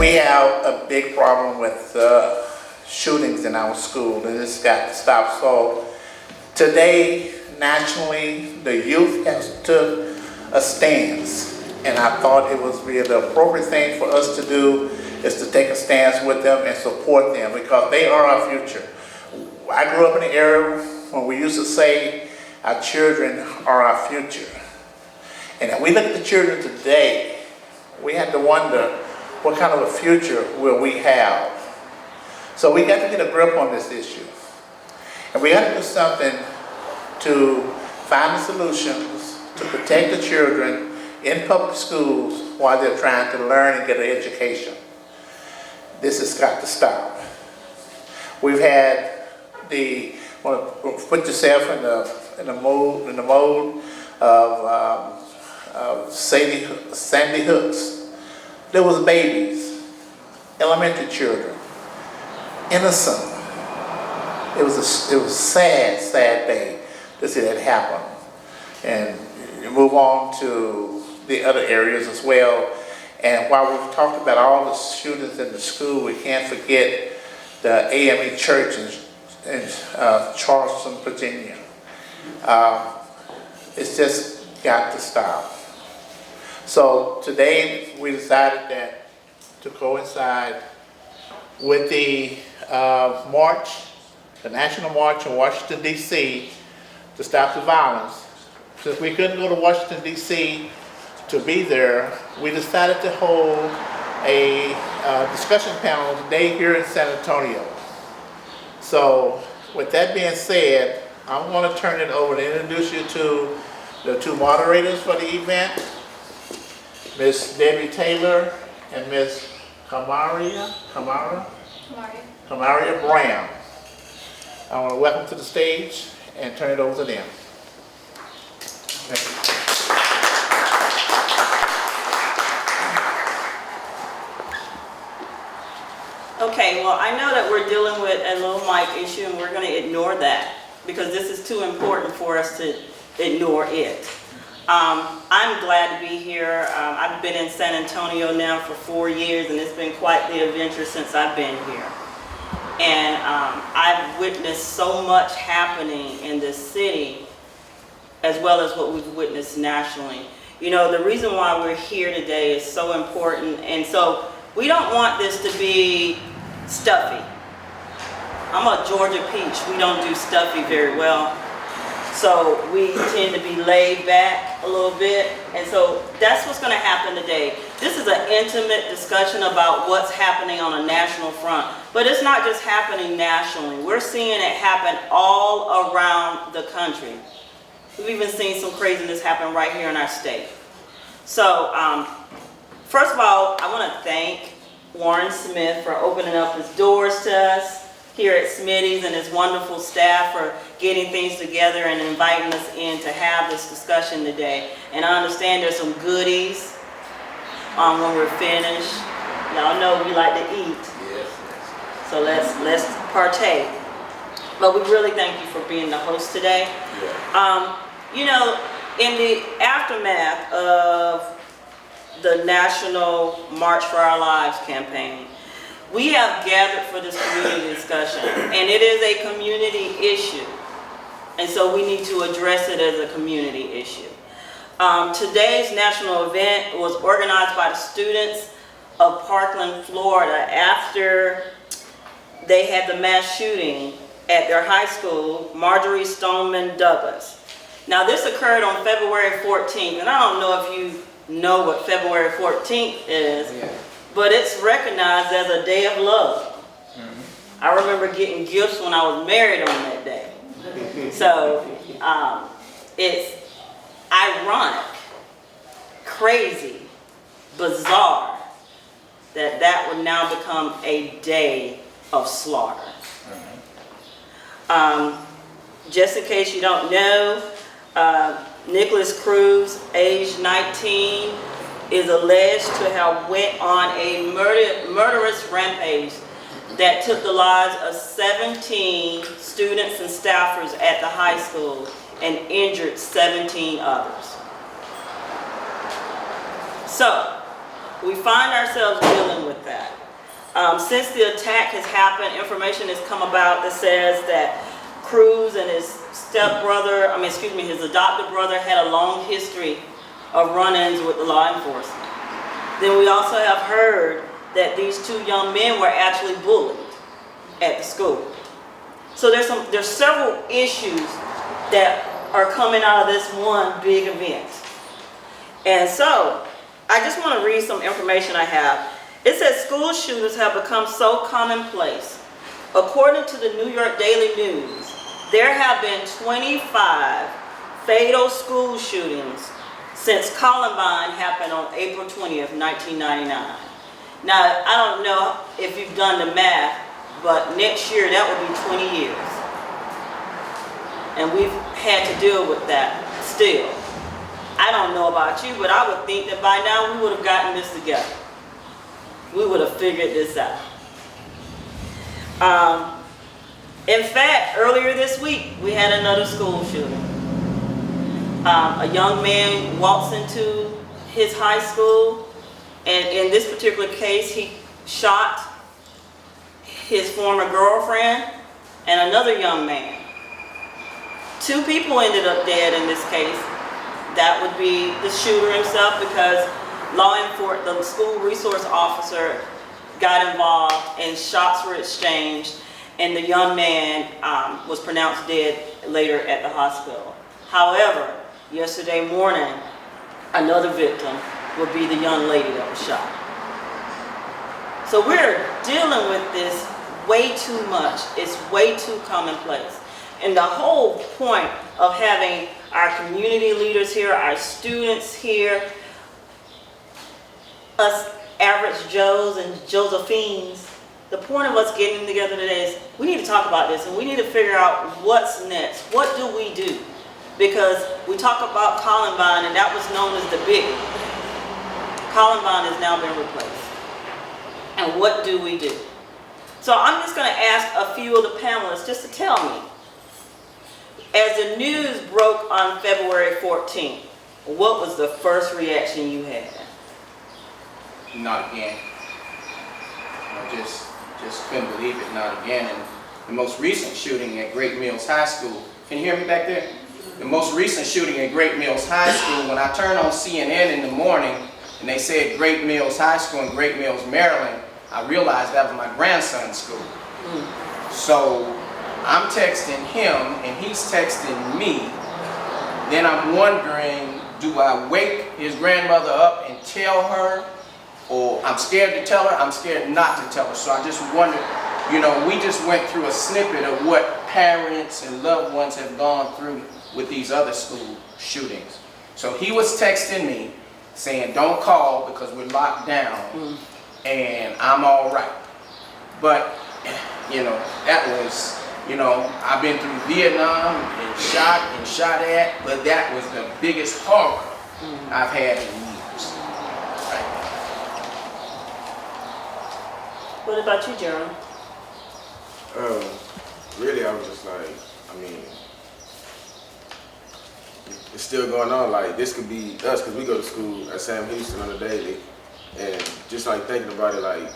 We have a big problem with shootings in our school, and it's got to stop. So today, nationally, the youth has took a stance, and I thought it was really the appropriate thing for us to do is to take a stance with them and support them, because they are our future. I grew up in an era when we used to say our children are our future. And if we look at the children today, we have to wonder what kind of a future will we have. So we got to get a grip on this issue. And we got to do something to find the solutions to protect the children in public schools while they're trying to learn and get an education. This has got to stop. We've had put yourself in the mold of Sandy Hooks. There was babies, elementary children, innocent. It was a sad, sad day to see that happen. And you move on to the other areas as well. And while we've talked about all the shootings in the school, we can't forget the AME Church in Charleston, Virginia. It's just got to stop. So today we decided that to coincide with the march, the national march in Washington, D.C. to stop the violence. Since we couldn't go to Washington, D.C. to be there, we decided to hold a discussion panel today here in San Antonio. So with that being said, I'm going to turn it over to introduce you to the two moderators for the event, Miss Debbie Taylor and Miss Kamaria Brown. I want to welcome to the stage and turn it over to them. Thank you. Okay, well, I know that we're dealing with a low mic issue, and we're going to ignore that because this is too important for us to ignore it. I'm glad to be here. I've been in San Antonio now for 4 years, and it's been quite the adventure since I've been here. And I've witnessed so much happening in this city, as well as what we've witnessed nationally. You know, the reason why we're here today is so important, and so we don't want this to be stuffy. I'm a Georgia peach. We don't do stuffy very well. So we tend to be laid back a little bit. And so that's what's going to happen today. This is an intimate discussion about what's happening on a national front. But it's not just happening nationally. We're seeing it happen all around the country. We've even seen some craziness happen right here in our state. So first of all, I want to thank Warren Smith for opening up his doors to us here at Smitty's, and his wonderful staff for getting things together and inviting us in to have this discussion today. And I understand there's some goodies when we're finished. Y'all know we like to eat. Yes. So let's partake. But we really thank you for being the host today. Yeah. You know, in the aftermath of the National March for Our Lives campaign, we have gathered for this community discussion, and it is a community issue. And so we need to address it as a community issue. Today's national event was organized by the students of Parkland, Florida, after they had the mass shooting at their high school, Marjorie Stoneman Douglas. Now this occurred on February 14th, and I don't know if you know what February 14th is, but it's recognized as a day of love. Mm-hmm. I remember getting gifts when I was married on that day. So it's ironic, crazy, bizarre that that would now become a day of slaughter. Mm-hmm. Just in case you don't know, Nicholas Cruz, age 19, is alleged to have went on a murderous rampage that took the lives of 17 students and staffers at the high school and injured 17 others. So, we find ourselves dealing with that. Since the attack has happened, information has come about that says that Cruz and his his adopted brother had a long history of run-ins with the law enforcement. Then we also have heard that these two young men were actually bullied at the school. So there's several issues that are coming out of this one big event. And so I just want to read some information I have. It says school shootings have become so commonplace. According to the New York Daily News, there have been 25 fatal school shootings since Columbine happened on April 20th, 1999. Now, I don't know if you've done the math, but next year that would be 20 years. And we've had to deal with that still. I don't know about you, but I would think that by now we would have gotten this together. We would have figured this out. In fact, earlier this week, we had another school shooting. A young man walks into his high school, and in this particular case, he shot his former girlfriend and another young man. 2 people ended up dead in this case. That would be the shooter himself, because the school resource officer got involved and shots were exchanged, and the young man was pronounced dead later at the hospital. However, yesterday morning, another victim would be the young lady that was shot. So we're dealing with this way too much. It's way too commonplace. And the whole point of having our community leaders here, our students here, us average Joes and Josephines, the point of us getting together today is we need to talk about this, and we need to figure out what's next. What do we do? Because we talk about Columbine, and that was known as the big. Columbine has now been replaced. And what do we do? So I'm just going to ask a few of the panelists just to tell me, as the news broke on February 14th, what was the first reaction you had? Not again. Just couldn't believe it, not again. And the most recent shooting at Great Mills High School, can you hear me back there? The most recent shooting at Great Mills High School, when I turned on CNN in the morning and they said Great Mills High School in Great Mills, Maryland, I realized that was my grandson's school. So I'm texting him and he's texting me. Then I'm wondering, do I wake his grandmother up and tell her? Or I'm scared to tell her, I'm scared not to tell her. So I just wonder, we just went through a snippet of what parents and loved ones have gone through with these other school shootings. So he was texting me saying, don't call because we're locked down and I'm all right. But, that was, I've been through Vietnam and shot at, but that was the biggest horror I've had in years. What about you, Jeremy? Really, I was just like, it's still going on. Like, this could be us, because we go to school at Sam Houston on a daily, and just like thinking about it, like,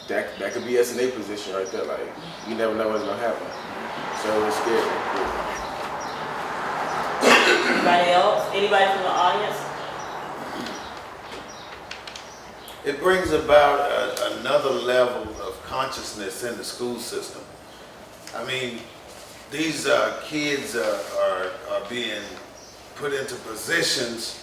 that could be us in a position right there. Like, you never know what's gonna happen. So it's scary. Anybody else? Anybody from the audience? It brings about another level of consciousness in the school system. I mean, these kids are being put into positions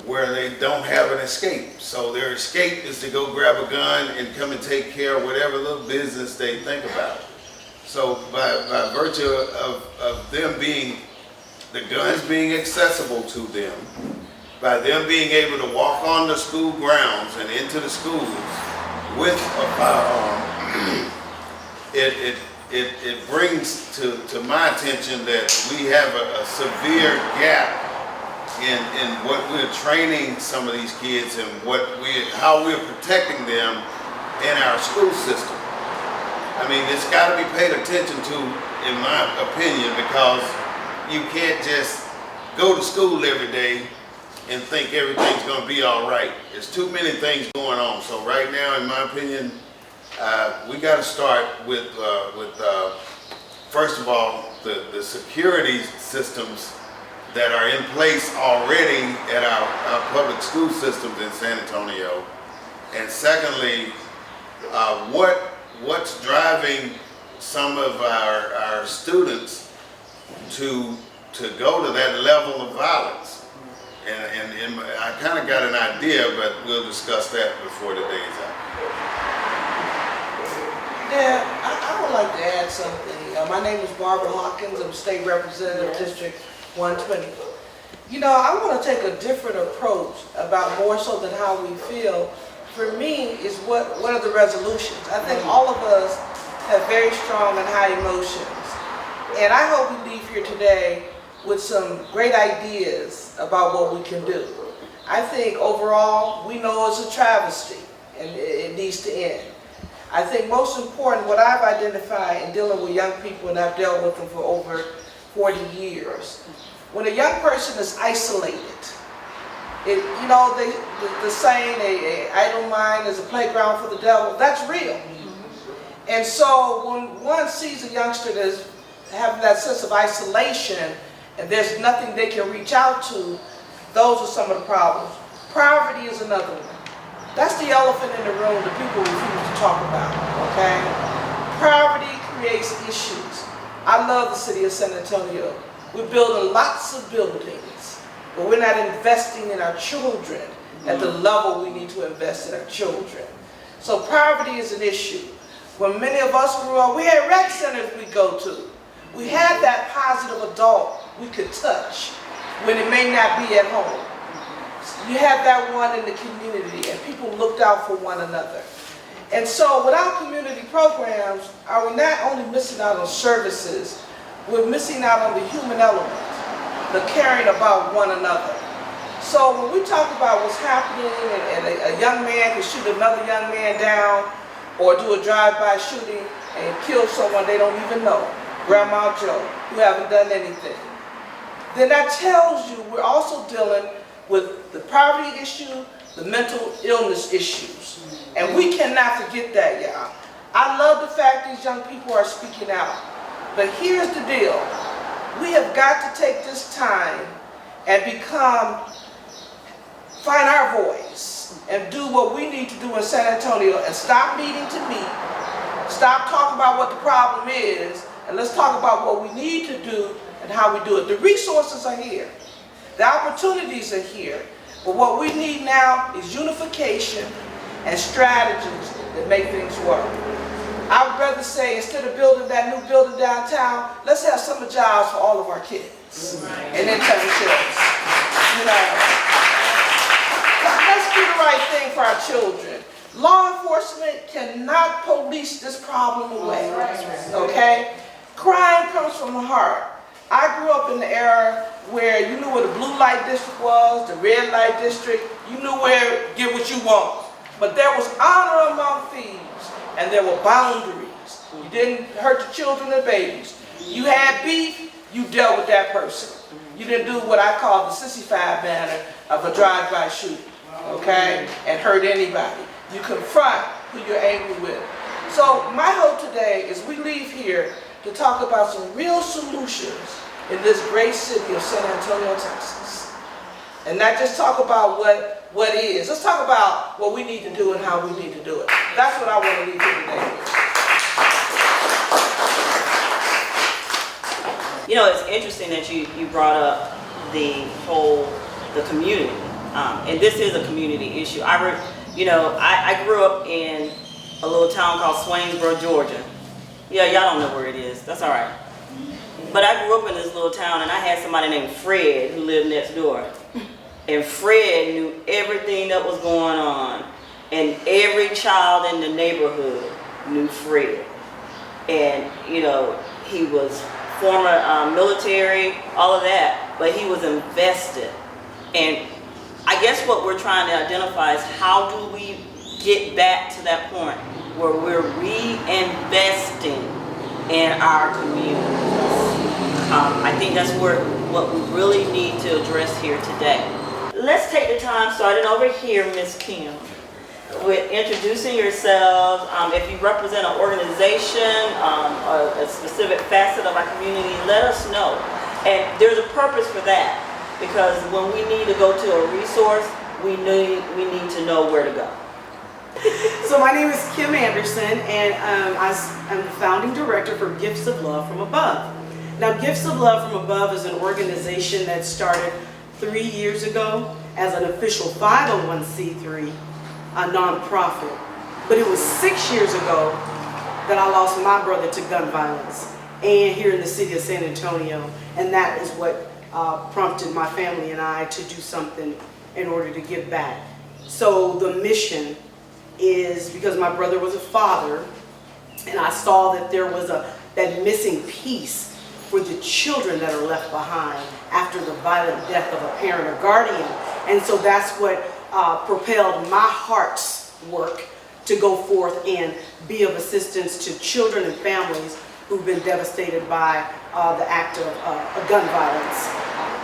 where they don't have an escape. So their escape is to go grab a gun and come and take care of whatever little business they think about. So by virtue of them being, the guns being accessible to them, by them being able to walk on the school grounds and into the schools with a firearm, it brings to my attention that we have a severe gap in what we're training some of these kids and how we're protecting them in our school system. I mean, it's got to be paid attention to, in my opinion, because you can't just go to school every day and think everything's gonna be all right. There's too many things going on. So right now, in my opinion, we gotta start with first of all, the security systems that are in place already at our public school systems in San Antonio. And secondly, what's driving some of our students to go to that level of violence? And I kind of got an idea, but we'll discuss that before the day is out. Yeah, I would like to add something. My name is Barbara Hawkins. I'm State Representative District 120. You know, I want to take a different approach about more so than how we feel. For me, is what are the resolutions? I think all of us have very strong and high emotions. And I hope we leave here today with some great ideas about what we can do. I think overall, we know it's a travesty and it needs to end. I think most important, what I've identified in dealing with young people, and I've dealt with them for over 40 years, when a young person is isolated, you know, the saying, an idle mind is a playground for the devil, that's real. And so when one sees a youngster that's having that sense of isolation and there's nothing they can reach out to, those are some of the problems. Poverty is another one. That's the elephant in the room that people refuse to talk about, okay? Poverty creates issues. I love the city of San Antonio. We're building lots of buildings, but we're not investing in our children at the level we need to invest in our children. So poverty is an issue. When many of us grew up, we had rec centers we go to. We had that positive adult we could touch when it may not be at home. You had that one in the community, and people looked out for one another. And so without community programs, are we not only missing out on services, we're missing out on the human element, the caring about one another. So when we talk about what's happening, and a young man can shoot another young man down, or do a drive-by shooting and kill someone they don't even know, Grandma Joe, who haven't done anything, then that tells you we're also dealing with the poverty issue, the mental illness issues. And we cannot forget that, y'all. I love the fact these young people are speaking out. But here's the deal. We have got to take this time and find our voice and do what we need to do in San Antonio and stop meeting to meet. Stop talking about what the problem is, and let's talk about what we need to do and how we do it. The resources are here. The opportunities are here. But what we need now is unification and strategies that make things work. I would rather say, instead of building that new building downtown, let's have summer jobs for all of our kids. And internships. You know, let's do the right thing for our children. Law enforcement cannot police this problem away. Okay? Crime comes from the heart. I grew up in the era where you knew where the blue light district was, the red light district, you knew where get what you want. But there was honor among thieves, and there were boundaries. You didn't hurt the children or babies. You had beef, you dealt with that person. You didn't do what I call the sissy-five manner of a drive-by shooting, okay, and hurt anybody. You confront who you're angry with. So my hope today is we leave here to talk about some real solutions in this great city of San Antonio, Texas. And not just talk about what is. Let's talk about what we need to do and how we need to do it. That's what I want to leave here today with. You know, it's interesting that you brought up the community. And this is a community issue. I grew up in a little town called Swainsboro, Georgia. Yeah, y'all don't know where it is. That's all right. But I grew up in this little town, and I had somebody named Fred who lived next door. And Fred knew everything that was going on. And every child in the neighborhood knew Fred. And, you know, he was former military, all of that, but he was invested. And I guess what we're trying to identify is how do we get back to that point where we're reinvesting in our communities. I think that's what we really need to address here today. let's take the time, starting over here, Ms. Kim, with introducing yourselves. If you represent an organization, a specific facet of our community, let us know. And there's a purpose for that, because when we need to go to a resource, we need to know where to go. So my name is Kim Anderson, and I'm the founding director for Gifts of Love from Above. Now, Gifts of Love from Above is an organization that started 3 years ago as an official 501c3, a nonprofit. But it was 6 years ago that I lost my brother to gun violence, and here in the city of San Antonio, and that is what prompted my family and I to do something in order to give back. So the mission is because my brother was a father, and I saw that there was that missing piece for the children that are left behind after the violent death of a parent or guardian. And so that's what propelled my heart's work to go forth and be of assistance to children and families who've been devastated by the act of gun violence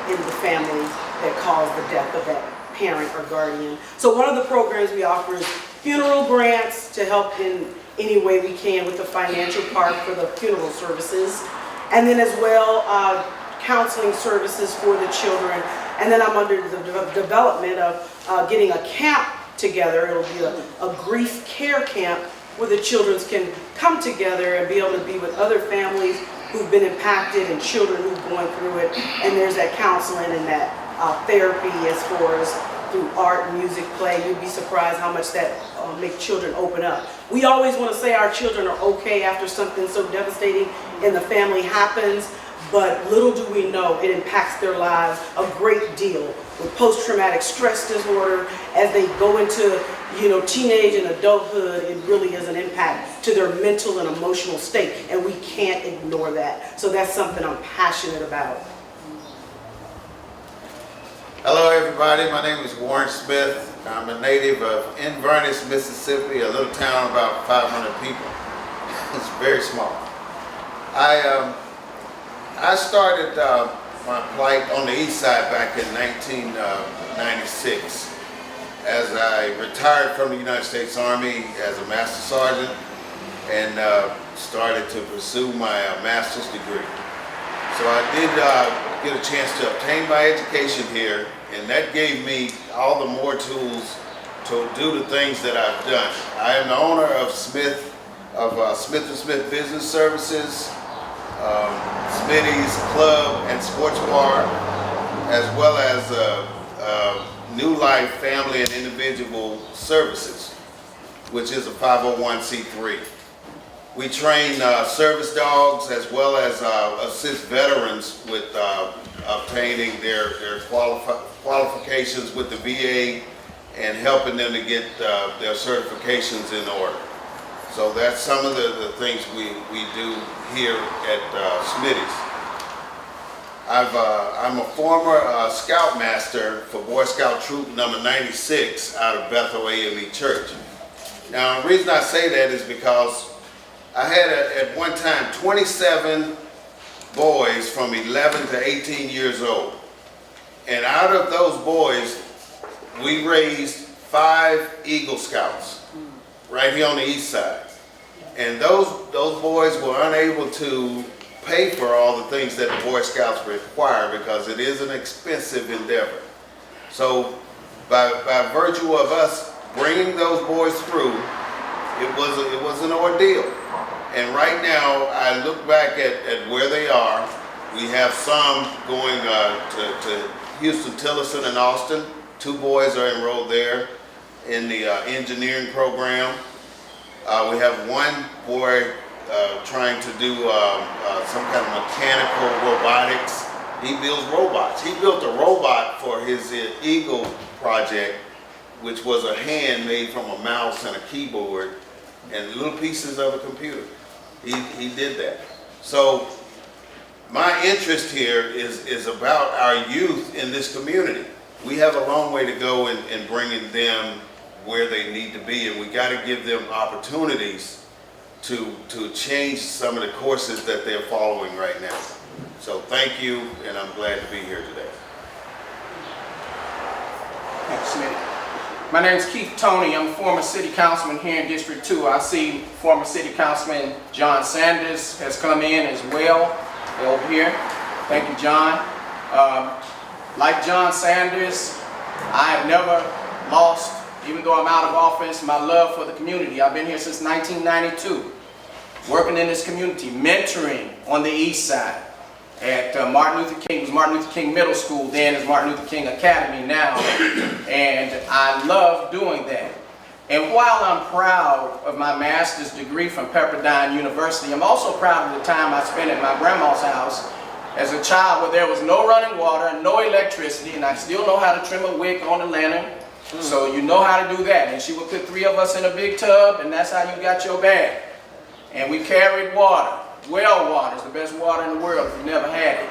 in the family that caused the death of that parent or guardian. So one of the programs we offer is funeral grants to help in any way we can with the financial part for the funeral services. And then as well, counseling services for the children. And then I'm under the development of getting a camp together. It'll be a grief care camp where the children can come together and be able to be with other families who've been impacted and children who've gone through it. And there's that counseling and that therapy as far as through art, music, play. You'd be surprised how much that make children open up. We always want to say our children are okay after something so devastating in the family happens, but little do we know it impacts their lives a great deal with post-traumatic stress disorder. As they go into teenage and adulthood, it really is an impact to their mental and emotional state, and we can't ignore that. So that's something I'm passionate about. Hello everybody, my name is Warren Smith. I'm a native of Inverness, Mississippi, a little town about 500 people. It's very small. I started my plight on the east side back in 1996 as I retired from the United States Army as a Master Sergeant and started to pursue my master's degree. So I did get a chance to obtain my education here, and that gave me all the more tools to do the things that I've done. I am the owner of Smith & Smith Business Services, Smitty's Club and Sports Bar, as well as New Life Family and Individual Services, which is a 501c3. We train service dogs as well as assist veterans with obtaining their qualifications with the VA and helping them to get their certifications in order. So that's some of the things we do here at Smitty's. I'm a former Scoutmaster for Boy Scout Troop number 96 out of Bethel AME Church. Now the reason I say that is because I had at one time 27 boys from 11 to 18 years old. And out of those boys, we raised 5 Eagle Scouts right here on the east side. And those boys were unable to pay for all the things that the Boy Scouts require because it is an expensive endeavor. So by virtue of us bringing those boys through, it was an ordeal. And right now, I look back at where they are. We have some going to Houston, Tillerson, and Austin. 2 boys are enrolled there in the engineering program. We have 1 boy trying to do some kind of mechanical robotics. He builds robots. He built a robot for his Eagle project, which was a hand made from a mouse and a keyboard and little pieces of a computer. He did that. So my interest here is about our youth in this community. We have a long way to go in bringing them where they need to be, and we got to give them opportunities to change some of the courses that they're following right now. So thank you, and I'm glad to be here today. My name's Keith Tony. I'm a former city councilman here in District 2. I see former city councilman John Sanders has come in as well. They're over here. Thank you, John. Like John Sanders, I have never lost, even though I'm out of office, my love for the community. I've been here since 1992, working in this community, mentoring on the east side at Martin Luther King. It was Martin Luther King Middle School, then it's Martin Luther King Academy now, and I love doing that. And while I'm proud of my master's degree from Pepperdine University, I'm also proud of the time I spent at my grandma's house as a child where there was no running water, no electricity, and I still know how to trim a wick on a lantern. So you know how to do that. And she would put 3 of us in a big tub, and that's how you got your bag. And we carried water. Well water is the best water in the world if you've never had it.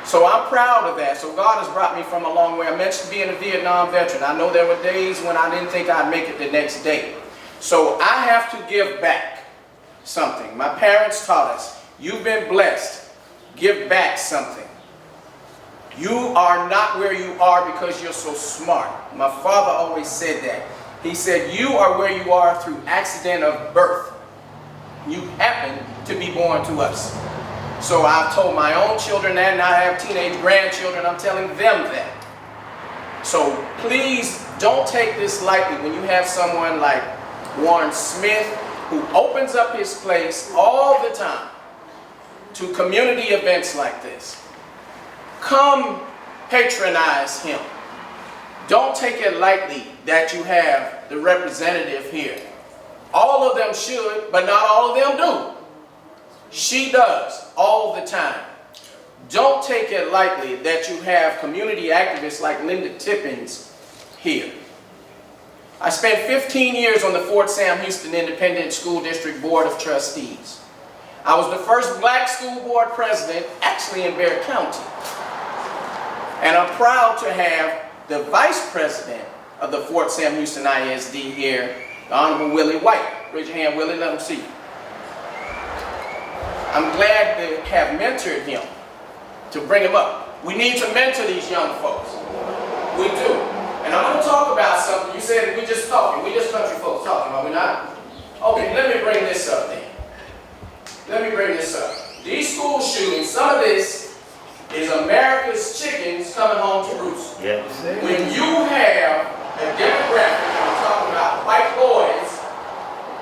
So I'm proud of that. So God has brought me from a long way. I mentioned being a Vietnam veteran. I know there were days when I didn't think I'd make it the next day. So I have to give back something. My parents taught us, you've been blessed. Give back something. You are not where you are because you're so smart. My father always said that. He said, you are where you are through accident of birth. You happen to be born to us. So I've told my own children that, and I have teenage grandchildren, I'm telling them that. So please don't take this lightly when you have someone like Warren Smith who opens up his place all the time to community events like this. Come patronize him. Don't take it lightly that you have the representative here. All of them should, but not all of them do. She does all the time. Don't take it lightly that you have community activists like Linda Tippins here. I spent 15 years on the Fort Sam Houston Independent School District Board of Trustees. I was the first black school board president, actually in Bexar County. And I'm proud to have the vice president of the Fort Sam Houston ISD here, the Honorable Willie White. Raise your hand, Willie, let him see you. I'm glad to have mentored him, to bring him up. We need to mentor these young folks. We do. And I'm going to talk about something. You said we just talking. We just country folks talking, are we not? Okay, let me bring this up then. Let me bring this up. These school shootings, some of this is America's chickens coming home to roost. Yes. When you have a demographic, I'm talking about white boys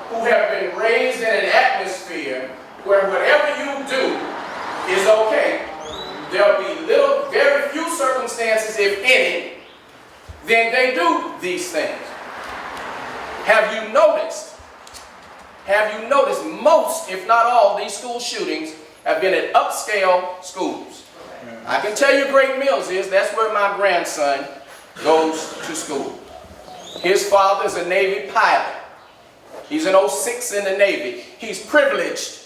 who have been raised in an atmosphere where whatever you do is okay, there'll be very few circumstances, if any, then they do these things. Have you noticed most, if not all, these school shootings have been at upscale schools? I can tell you Great Mills that's where my grandson goes to school. His father's a Navy pilot. He's an 06 in the Navy. He's privileged.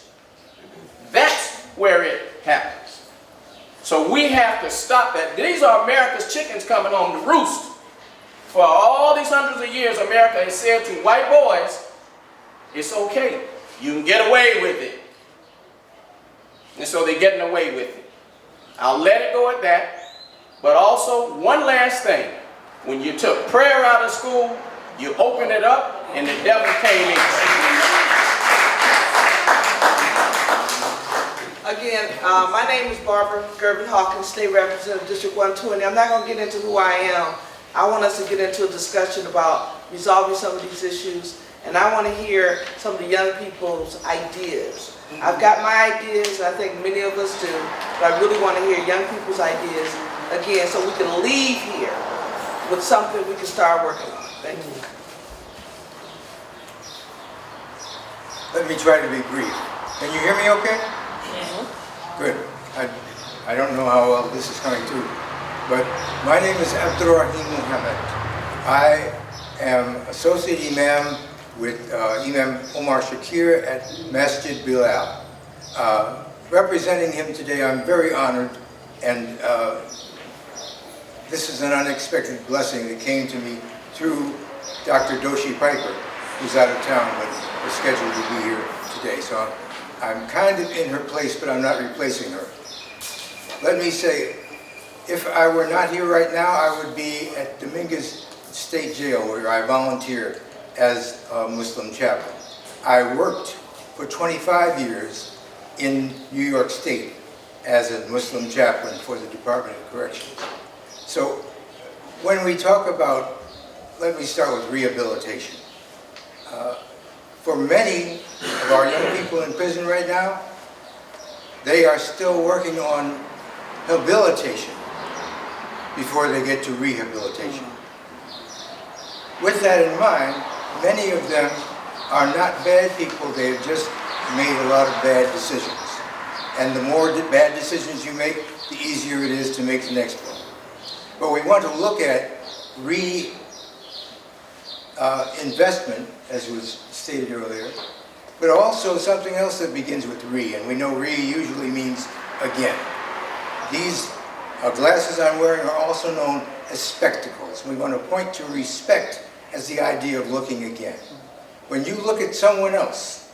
That's where it happens. So we have to stop that. These are America's chickens coming home to roost. For all these hundreds of years, America has said to white boys, it's okay. You can get away with it. And so they're getting away with it. I'll let it go at that. But also, one last thing. When you took prayer out of school, you opened it up, and the devil came in. Again, my name is Barbara Gervin Hawkins, State Representative, District 120. I'm not going to get into who I am. I want us to get into a discussion about resolving some of these issues, and I want to hear some of the young people's ideas. I've got my ideas, and I think many of us do, but I really want to hear young people's ideas, again, so we can leave here with something we can start working on. Thank you. Let me try to be brief. Can you hear me okay? Good. I don't know how well this is coming through, but my name is Abdurrahim Muhammad. I am Associate Imam with Imam Omar Shakir at Masjid Bilal. Representing him today, I'm very honored, and this is an unexpected blessing that came to me through Dr. Doshi Piper, who's out of town but was scheduled to be here today. So I'm kind of in her place, but I'm not replacing her. Let me say, if I were not here right now, I would be at Dominguez state jail where I volunteer as a Muslim chaplain. I worked for 25 years in New York State as a Muslim chaplain for the Department of Corrections. So when we talk about, let me start with rehabilitation. For many of our young people in prison right now, they are still working on habilitation before they get to rehabilitation. With that in mind, many of them are not bad people, they have just made a lot of bad decisions. And the more bad decisions you make, the easier it is to make the next one. But we want to look at investment, as was stated earlier, but also something else that begins with re, and we know re usually means again. These glasses I'm wearing are also known as spectacles. We want to point to respect as the idea of looking again. When you look at someone else,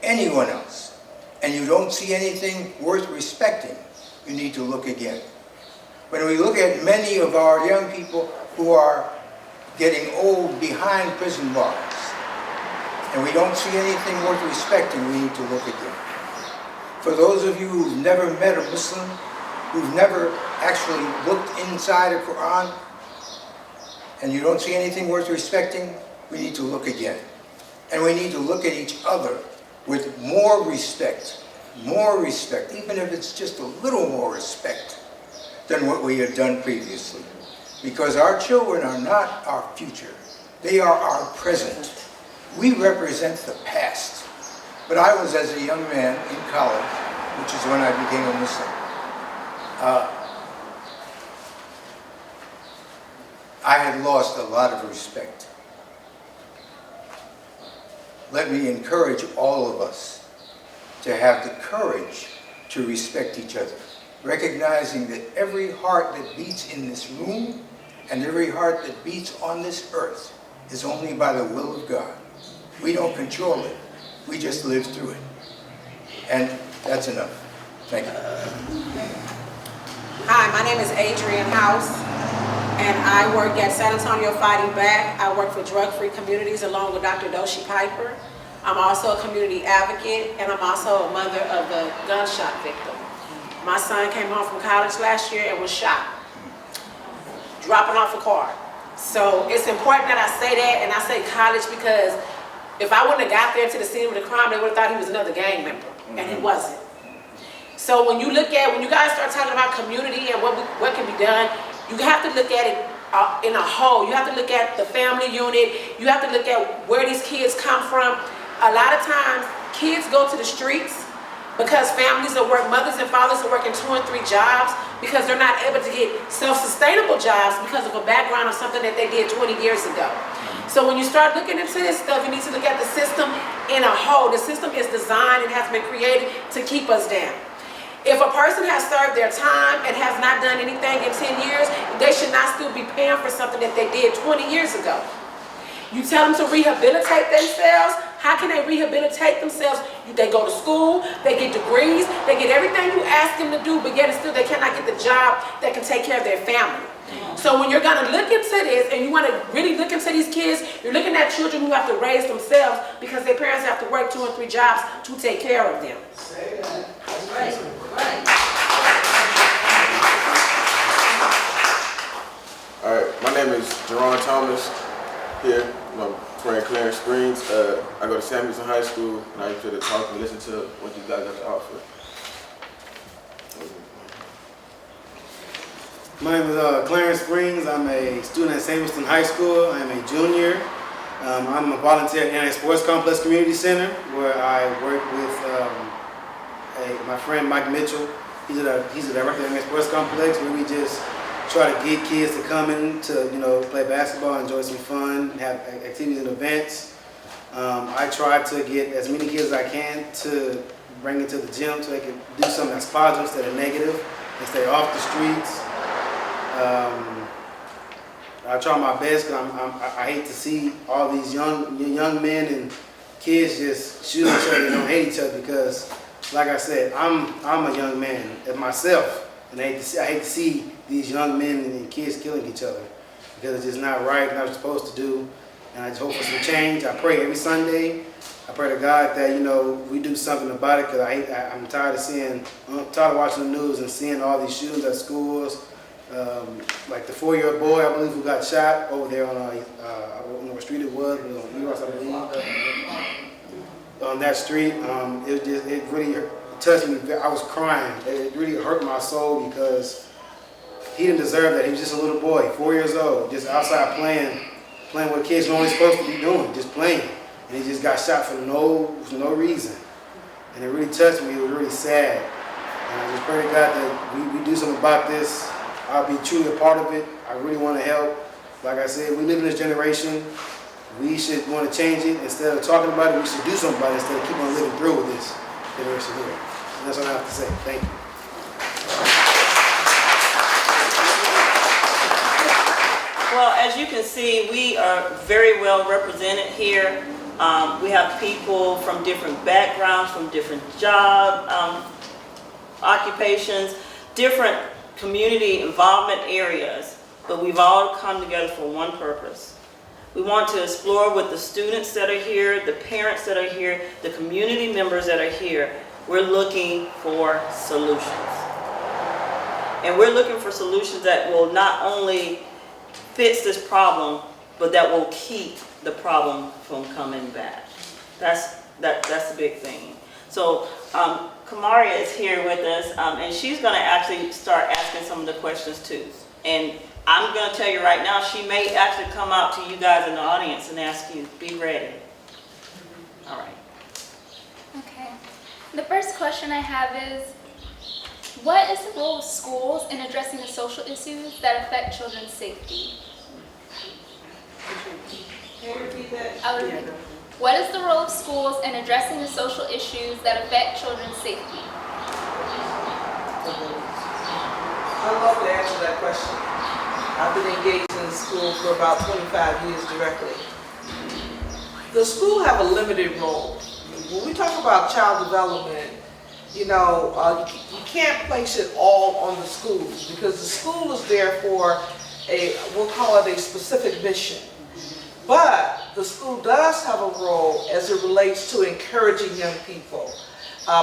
anyone else, and you don't see anything worth respecting, you need to look again. When we look at many of our young people who are getting old behind prison bars, and we don't see anything worth respecting, we need to look again. For those of you who've never met a Muslim, who've never actually looked inside a Quran, and you don't see anything worth respecting, we need to look again. And we need to look at each other with more respect, even if it's just a little more respect than what we had done previously. Because our children are not our future, they are our present. We represent the past. But I was, as a young man in college, which is when I became a Muslim, I had lost a lot of respect. Let me encourage all of us to have the courage to respect each other, recognizing that every heart that beats in this room and every heart that beats on this earth is only by the will of God. We don't control it. We just live through it. And that's enough. Thank you. Hi, my name is Adrienne House, and I work at San Antonio Fighting Back. I work for drug-free communities along with Dr. Doshi Piper. I'm also a community advocate, and I'm also a mother of a gunshot victim. My son came home from college last year and was shot, dropping off a car. So it's important that I say that, and I say college because if I wouldn't have got there to the scene of the crime, they would have thought he was another gang member, and he wasn't. So when you guys start talking about community and what can be done, you have to look at it in a whole. You have to look at the family unit. You have to look at where these kids come from. A lot of times, kids go to the streets because families mothers and fathers are working 2 and 3 jobs because they're not able to get self-sustainable jobs because of a background of something that they did 20 years ago. So when you start looking into this stuff, you need to look at the system in a whole. The system is designed and has been created to keep us down. If a person has served their time and has not done anything in 10 years, they should not still be paying for something that they did 20 years ago. You tell them to rehabilitate themselves. How can they rehabilitate themselves? They go to school, they get degrees, they get everything you ask them to do, but yet and still they cannot get the job that can take care of their family. So when you're going to look into this and you want to really look into these kids, you're looking at children who have to raise themselves because their parents have to work 2 and 3 jobs to take care of them. All right, my name is Jerron Thomas. Here, I'm from Clarence Springs. I go to Samuelson High School, and I used to talk and listen to what you guys have to offer. My name is Clarence Springs. I'm a student at Samuelson High School. I'm a junior. I'm a volunteer at NA Sports Complex Community Center, where I work with my friend Mike Mitchell. He's a director at NA Sports Complex, where we just try to get kids to come in to play basketball, enjoy some fun, have activities and events. I try to get as many kids as I can to bring into the gym so they can do something that's positive instead of negative and stay off the streets. I try my best because I hate to see all these young men and kids just shoot each other and don't hate each other because, like I said, I'm a young man myself, and I hate to see these young men and kids killing each other. because it's just not right, not what you're supposed to do. And I just hope for some change. I pray every Sunday. I pray to God that, we do something about it, because I'm tired of watching the news and seeing all these shootings at schools. Like the 4-year-old boy, I believe, who got shot over there on, I don't know what street it was, but it was on Eros, I believe. On that street, it really touched me. I was crying. It really hurt my soul, because he didn't deserve that. He was just a little boy, 4 years old, just outside playing what kids are only supposed to be doing, just playing. And he just got shot for no reason. And it really touched me. It was really sad. And I just pray to God that we do something about this. I'll be truly a part of it. I really want to help. Like I said, we live in this generation. We should want to change it. Instead of talking about it, we should do something about it instead of keep on living through with this generation here. And that's what I have to say. Thank you. Well, as you can see, we are very well represented here. We have people from different backgrounds, from different job occupations, different community involvement areas, but we've all come together for one purpose. We want to explore with the students that are here, the parents that are here, the community members that are here. We're looking for solutions. And we're looking for solutions that will not only fix this problem, but that will keep the problem from coming back. That's the big thing. So Kamaria is here with us, and she's going to actually start asking some of the questions too. And I'm going to tell you right now, she may actually come out to you guys in the audience and ask you, be ready. All right. Okay. The first question I have is, what is the role of schools in addressing the social issues that affect children's safety? Can you repeat that? I would repeat. What is the role of schools in addressing the social issues that affect children's safety? I'd love to answer that question. I've been engaged in the school for about 25 years directly. The school have a limited role. When we talk about child development, you can't place it all on the schools, because the school is there for we'll call it a specific mission. But the school does have a role as it relates to encouraging young people,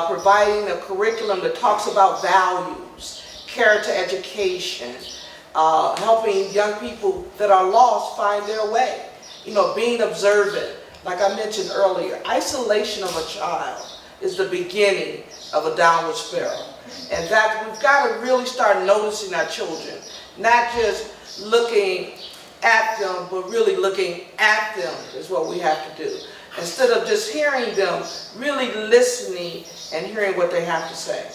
providing a curriculum that talks about values, character education, helping young people that are lost find their way, being observant. Like I mentioned earlier, isolation of a child is the beginning of a downward spiral. And that we've got to really start noticing our children, not just looking at them, but really looking at them is what we have to do. Instead of just hearing them, really listening and hearing what they have to say.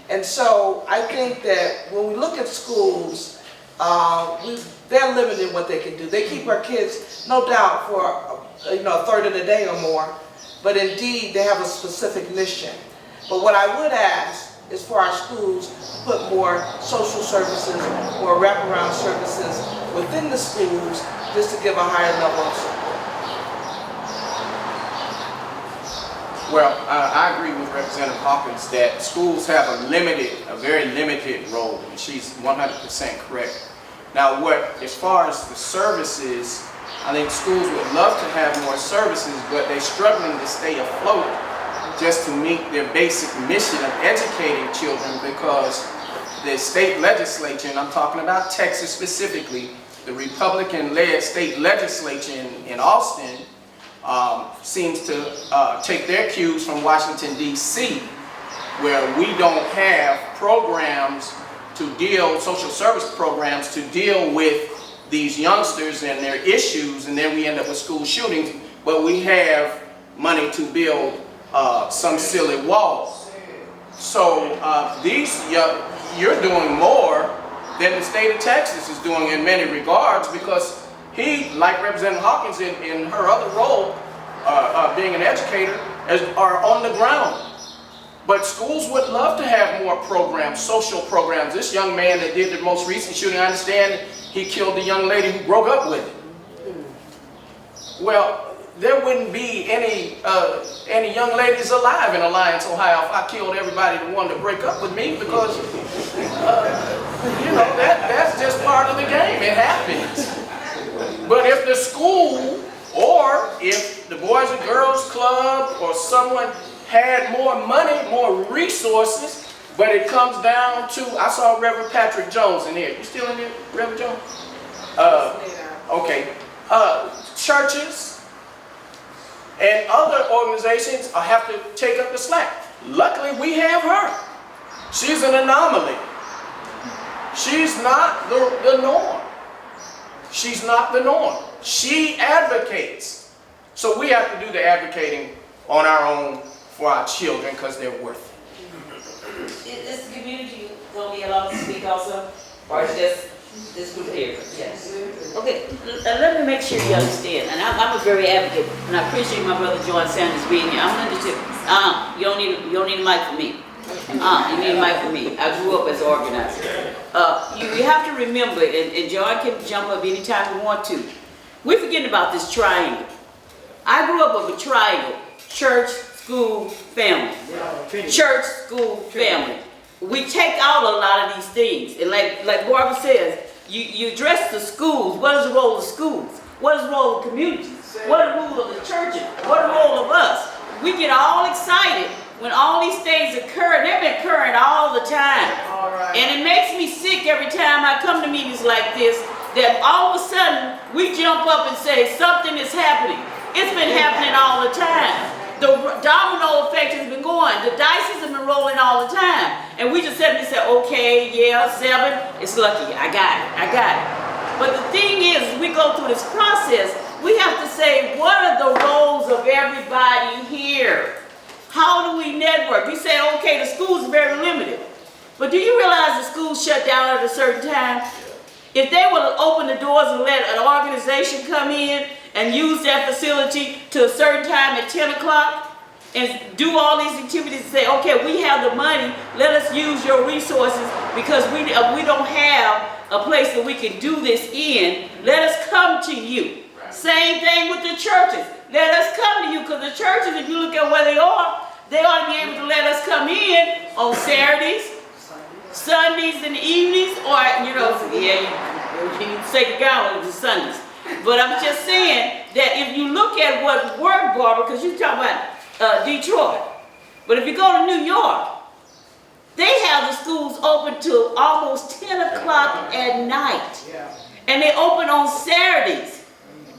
And so I think that when we look at schools, they're limited in what they can do. They keep our kids, no doubt, for a third of the day or more, but indeed they have a specific mission. But what I would ask is for our schools to put more social services, more wraparound services within the schools, just to give a higher level of support. Well, I agree with Representative Hawkins that schools have a very limited role, and she's 100% correct. Now, as far as the services, I think schools would love to have more services, but they're struggling to stay afloat just to meet their basic mission of educating children, because the state legislature, and I'm talking about Texas specifically, the Republican-led state legislature in Austin seems to take their cues from Washington, D.C., where we don't have programs to social service programs to deal with these youngsters and their issues, and then we end up with school shootings, but we have money to build some silly walls. So you're doing more than the state of Texas is doing in many regards, because he, like Representative Hawkins in her other role, being an educator, are on the ground. But schools would love to have more programs, social programs. This young man that did the most recent shooting, I understand he killed the young lady who broke up with him. Well, there wouldn't be any young ladies alive in Alliance, Ohio, if I killed everybody that wanted to break up with me, because that's just part of the game. It happens. club or someone had more money, more resources, but it comes down to, I saw Reverend Patrick Jones in here. You still in here, Reverend Jones? Okay. Churches and other organizations have to take up the slack. Luckily, we have her. She's an anomaly. She's not the norm. She's not the norm. She advocates. So we have to do the advocating on our own for our children because they're worth it. Is the community going to be allowed to speak also? Or is just this group here? Yes. Okay, let me make sure you understand, and I'm a very advocate, and I appreciate my brother John Sanders being here. I'm going to you don't need a mic for me. You need a mic for me. I grew up as an organizer. You have to remember, and John can jump up anytime we want to. We're forgetting about this triangle. I grew up with a triangle: church, school, family. Church, school, family. We take out a lot of these things, and like Barbara says, you address the schools. What is the role of schools? What is the role of communities? What is the role of the churches? What is the role of us? We get all excited when all these things occur. They've been occurring all the time. And it makes me sick every time I come to meetings like this, that all of a sudden we jump up and say something is happening. It's been happening all the time. The domino effect has been going. The dice have been rolling all the time. And we just said, okay, yeah, 7, it's lucky. I got it. But the thing is, we go through this process, we have to say, what are the roles of everybody here? How do we network? We say, okay, the school's very limited. But do you realize the schools shut down at a certain time? If they would open the doors and let an organization come in and use that facility to a certain time at 10 o'clock and do all these activities and say, okay, we have the money, let us use your resources because we don't have a place that we can do this in, let us come to you. Same thing with the churches. Let us come to you, because the churches, if you look at where they ought to be able to let us come in on Saturdays, Sundays and evenings, or, you can say the gown on the Sundays. But I'm just saying that if you look at what worked, Barbara, because you're talking about Detroit, but if you go to New York, they have the schools open till almost 10 o'clock at night. And they open on Saturdays.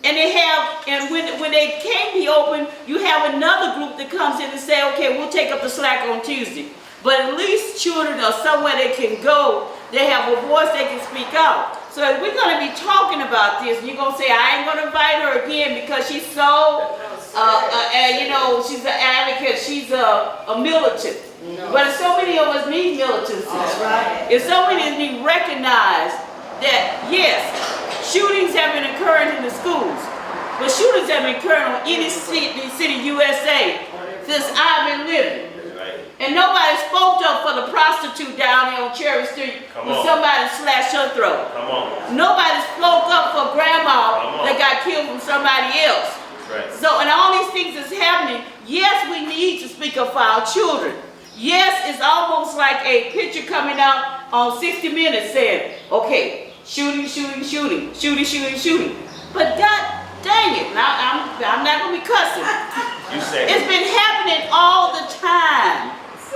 And they have, and when they can't be open, you have another group that comes in and say, okay, we'll take up the slack on Tuesday. But at least children are somewhere they can go, they have a voice, they can speak out. So if we're going to be talking about this, and you're going to say, I ain't going to invite her again because she's so, she's an advocate, she's a militant. No. But so many of us need militancy. Right. If so many of us need recognized that, yes, shootings have been occurring in the schools, but shootings have been occurring on any city USA since I've been living. And nobody spoke up for the prostitute down there on Cherry Street when somebody slashed her throat. Nobody spoke up for grandma that got killed from somebody else. Right. So, and all these things that's happening, yes, we need to speak up for our children. Yes, it's almost like a picture coming out on 60 Minutes saying, okay, shooting. But God dang it, now I'm not going to be cussing. It's been happening all the time.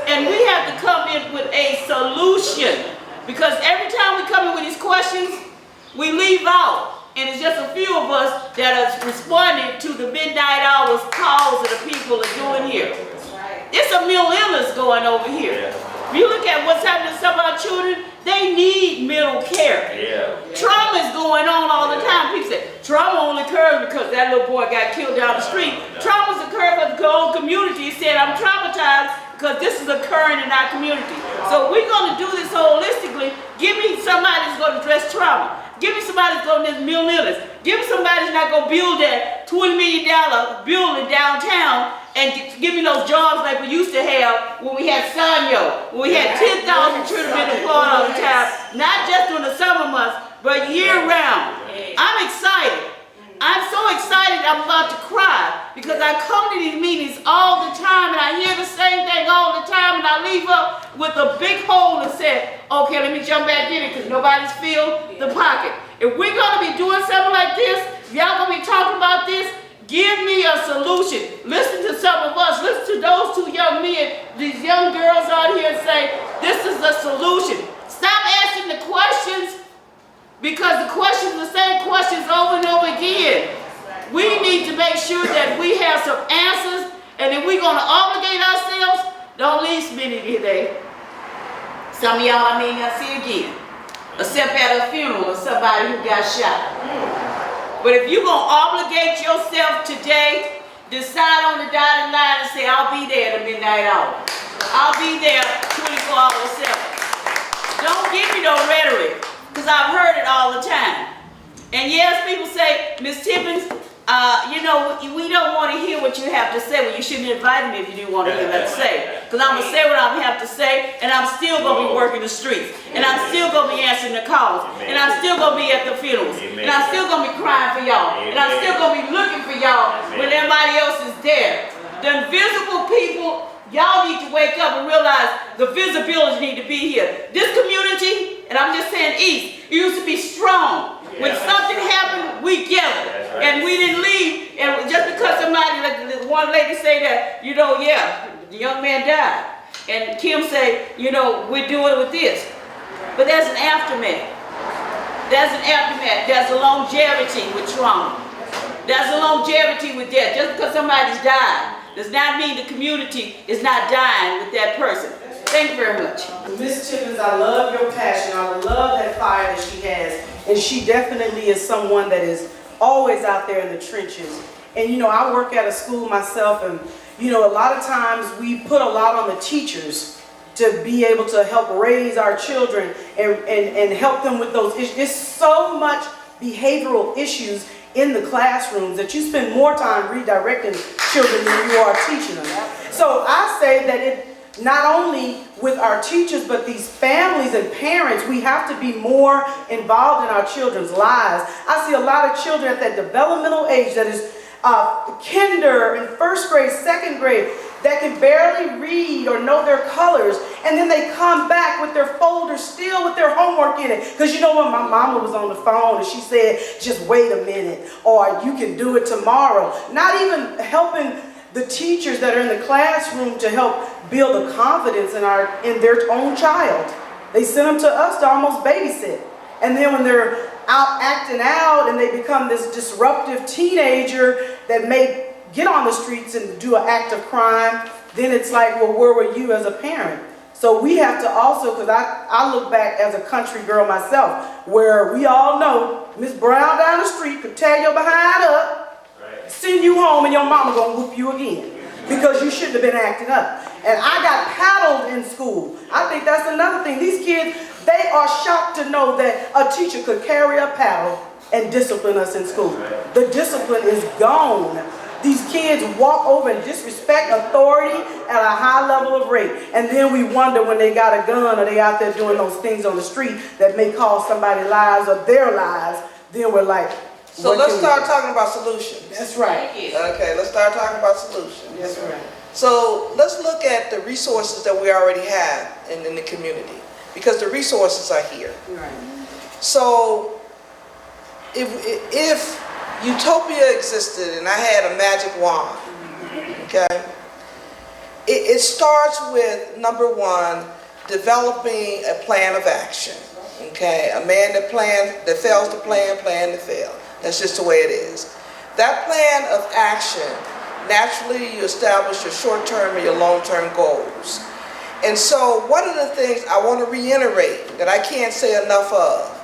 And we have to come in with a solution. Because every time we come in with these questions, we leave out. And it's just a few of us that are responding to the midnight hours calls that the people are doing here. It's a mental illness going over here. If you look at what's happening to some of our children, they need mental care. Trauma is going on all the time. People say, trauma only occurs because that little boy got killed down the street. Trauma's occurring because the whole community said, I'm traumatized because this is occurring in our community. So we're going to do this holistically. Give me somebody that's going to address trauma. Give me somebody that's going to do mental illness. Give me somebody that's not going to build that $20 million building downtown and give me those jobs like we used to have when we had Sanyo, when we had 10,000 children being employed all the time, not just during the summer months, but year round. I'm excited. I'm so excited I'm about to cry because I come to these meetings all the time and I hear the same thing all the time and I leave up with a big hole and say, okay, let me jump back in it because nobody's filled the pocket. If we're going to be doing something like this, if y'all going to be talking about this, give me a solution. Listen to to some of us, listen to those two young men, these young girls out here and say, this is the solution. Stop asking the questions, because the questions are the same questions over and over again. We need to make sure that we have some answers, and if we're gonna obligate ourselves, don't leave Smitty today. Some of y'all I may not see again, except at a funeral of somebody who got shot. But if you're gonna obligate yourself today, decide on the dotted line and say, I'll be there at the midnight hour. I'll be there 24 hours 7. Don't give me no rhetoric, because I've heard it all the time. And yes, people say, Ms. Tippins, you know, we don't want to hear what you have to say. Well, you shouldn't invite me if you didn't want to hear what I have to say. Because I'm going to say what I have to say, and I'm still going to be working the streets. And I'm still going to be answering the calls. And I'm still going to be at the funerals. And I'm still going to be crying for y'all. And I'm still going to be looking for y'all when everybody else is there. The invisible people, y'all need to wake up and realize the visibility need to be here. This community, and I'm just saying East, used to be strong. When something happened, we gathered, and we didn't leave. And just because somebody, like one lady say that, you know, yeah, the young man died, and Kim say, you know, we're doing it with this, but there's an aftermath. There's an aftermath. There's a longevity with trauma. There's a longevity with death. Just because somebody's died does not mean the community is not dying with that person. Thank you very much. Ms. Tippins, I love your passion. I love that fire that she has. And she definitely is someone that is always out there in the trenches. And you know, I work at a school myself, and you know, a lot of times we put a lot on the teachers to be able to help raise our children and help them with those issues. There's so much behavioral issues in the classrooms that you spend more time redirecting children than you are teaching them. So I say that it not only with our teachers, but these families and parents, we have to be more involved in our children's lives. I see a lot of children at that developmental age that is kinder and first grade, second grade, that can barely read or know their colors, and then they come back with their folders still with their homework in it. Because you know what, my mama was on the phone and she said, just wait a minute, or you can do it tomorrow. Not even helping the teachers that are in the classroom to help build a confidence in their own child. They send them to us to almost babysit. And then when they're out acting out and they become this disruptive teenager that may get on the streets and do an act of crime, then it's like, well, where were you as a parent? So we have to also, because I look back as a country girl myself, where we all know Miss Brown down the street could tear your behind up, send you home, and your mama gonna whoop you again because you shouldn't have been acting up. And I got paddled in school. I think that's another thing. These kids, they are shocked to know that a teacher could carry a paddle and discipline us in school. The discipline is gone. These kids walk over and disrespect authority at a high level of rate. And then we wonder when they got a gun or they out there doing those things on the street that may cost somebody's lives or their lives. Then we're like, so let's start talking about solutions. That's right. Okay, let's start talking about solutions. That's right. So let's look at the resources that we already have in the community, because the resources are here. Right. So if utopia existed and I had a magic wand, okay, it starts with, number one, developing a plan of action. Okay, a man that fails to plan to fail. That's just the way it is. That plan of action, naturally you establish your short-term and your long-term goals. And so one of the things I want to reiterate that I can't say enough of,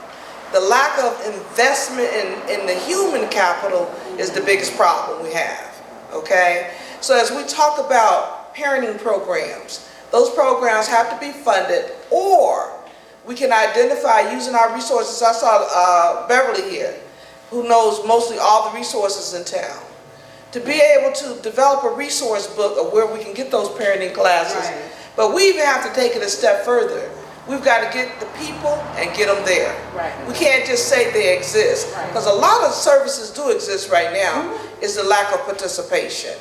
the lack of investment in the human capital is the biggest problem we have, okay? So as we talk about parenting programs, those programs have to be funded, or we can identify using our resources. I saw Beverly here, who knows mostly all the resources in town, to be able to develop a resource book of where we can get those parenting classes. Right. But we even have to take it a step further. We've got to get the people and get them there. Right. We can't just say they exist, because a lot of services do exist right now. Is the lack of participation.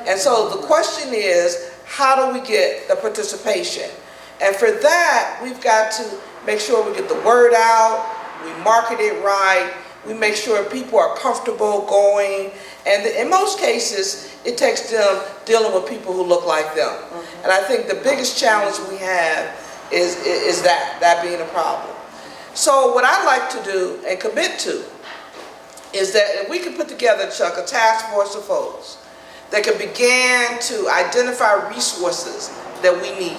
And so the question is, how do we get the participation? And for that, we've got to make sure we get the word out, we market it right, We make sure people are comfortable going, and in most cases, it takes them dealing with people who look like them. And I think the biggest challenge we have is that being a problem. So what I'd like to do and commit to is that if we can put together, Chuck, a task force of folks that can begin to identify resources that we need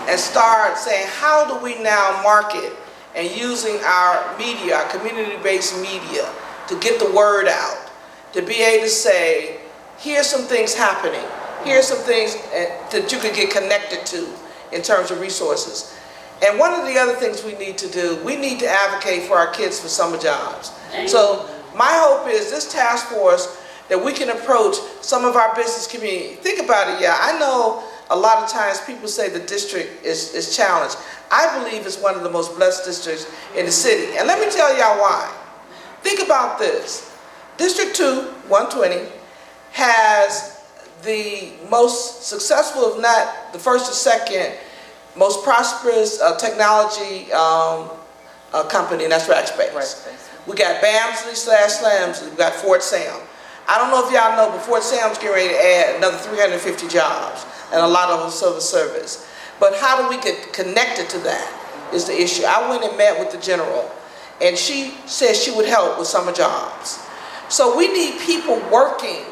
and start saying, how do we now market and using our media, our community-based media, to get the word out, to be able to say, here's some things happening, here's some things that you can get connected to in terms of resources. And one of the other things we need to do, we need to advocate for our kids for summer jobs. So my hope is this task force that we can approach some of our business community. Think about it, yeah, I know a lot of times people say the district is challenged. I believe it's one of the most blessed districts in the city. And let me tell y'all why. Think about this. District 2, 120, has the most successful, if not the first or second, most prosperous technology company, and that's Rackspace. We got Bamsley/Slamsley, we got Fort Sam. I don't know if y'all know, but Fort Sam's getting ready to add another 350 jobs, and a lot of them civil service. But how do we get connected to that is the issue. I went and met with the general, and she said she would help with summer jobs. So we need people working.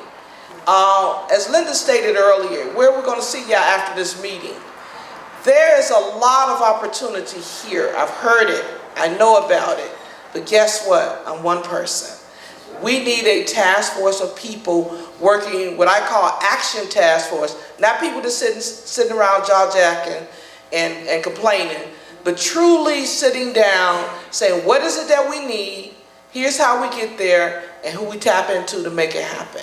As Linda stated earlier, where we're going to see y'all after this meeting, there is a lot of opportunity here. I've heard it. I know about it. But guess what? I'm one person. We need a task force of people working what I call action task force. Not people just sitting around jaw-jacking and complaining, but truly sitting down, saying, what is it that we need? Here's how we get there, and who we tap into to make it happen.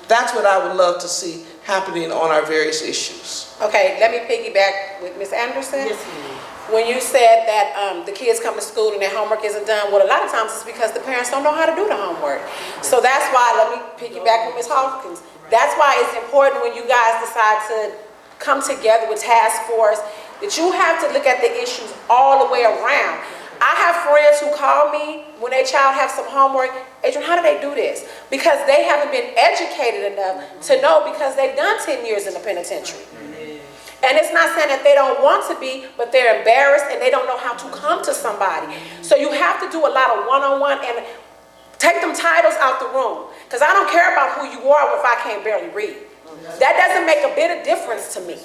That's what I would love to see happening on our various issues. Okay, let me piggyback with Ms. Anderson. Yes, ma'am. When you said that the kids come to school and their homework isn't done, well, a lot of times it's because the parents don't know how to do the homework. So that's why, let me piggyback with Ms. Hawkins. That's why it's important when you guys decide to come together with task force, that you have to look at the issues all the way around. I have friends who call me when their child has some homework. Adrian, how do they do this? Because they haven't been educated enough to know, because they've done 10 years in the penitentiary. And it's not saying that they don't want to be, but they're embarrassed and they don't know how to come to somebody. So you have to do a lot of one-on-one and take them titles out the room. Because I don't care about who you are if I can't barely read. That doesn't make a bit of difference to me.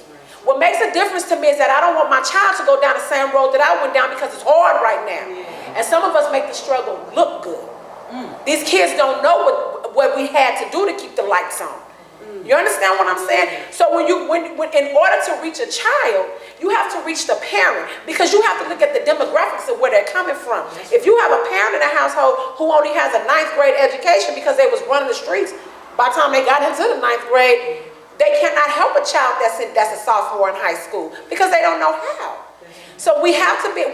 What makes a difference to me is that I don't want my child to go down the same road that I went down, because it's hard right now. And some of us make the struggle look good. These kids don't know what we had to do to keep the lights on. You understand what I'm saying? So when in order to reach a child, you have to reach the parent, because you have to look at the demographics of where they're coming from. If you have a parent in a household who only has a 9th grade education because they was running the streets, by the time they got into the 9th grade, they cannot help a child that's a sophomore in high school, because they don't know how. So we have to be,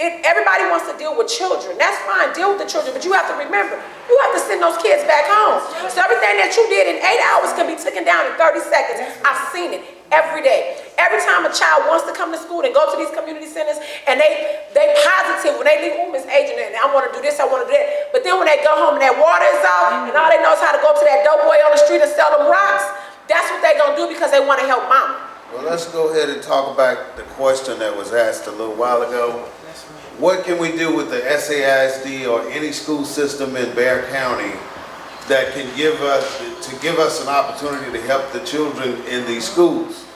everybody wants to deal with children. That's fine, deal with the children, but you have to remember, you have to send those kids back home. So everything that you did in 8 hours can be taken down in 30 seconds. I've seen it every day. Every time a child wants to come to school and go to these community centers, and they positive when they leave, oh, Miss Adrian, I want to do this, I want to do that. But then when they go home and that water is off, and all they know is how to go up to that dope boy on the street and sell them rocks, that's what they're going to do, because they want to help mama. Well, let's go ahead and talk about the question that was asked a little while ago. What can we do with the SAISD or any school system in Bexar County that can give us an opportunity to help the children in these schools?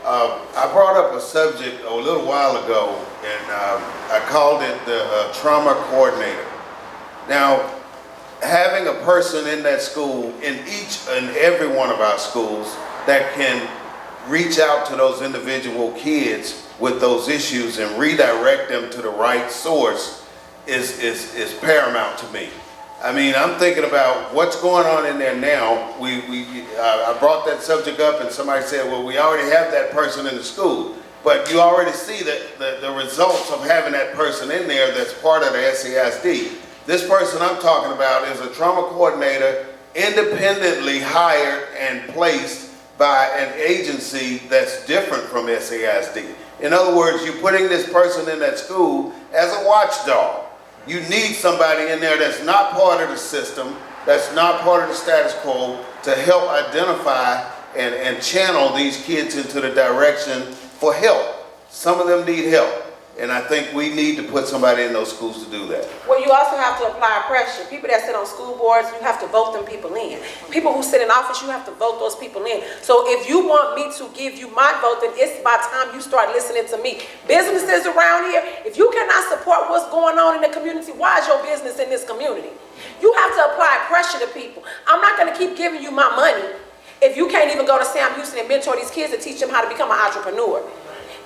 I brought up a subject a little while ago, and I called it the trauma coordinator. Now, having a person in that school, in each and every one of our schools, that can reach out to those individual kids with those issues and redirect them to the right source is paramount to me. I mean, I'm thinking about what's going on in there now. I brought that subject up, and somebody said, well, we already have that person in the school. But you already see the results of having that person in there that's part of the SAISD. This person I'm talking about is a trauma coordinator, independently hired and placed by an agency that's different from SAISD. In other words, you're putting this person in that school as a watchdog. You need somebody in there that's not part of the system, that's not part of the status quo, to help identify and channel these kids into the direction for help. Some of them need help, and I think we need to put somebody in those schools to do that. Well, you also have to apply pressure. People that sit on school boards, you have to vote them people in. People who sit in office, you have to vote those people in. So if you want me to give you my vote, then it's about time you start listening to me. Businesses around here, if you cannot support what's going on in the community, why is your business in this community? You have to apply pressure to people. I'm not going to keep giving you my money if you can't even go to Sam Houston and mentor these kids and teach them how to become an entrepreneur.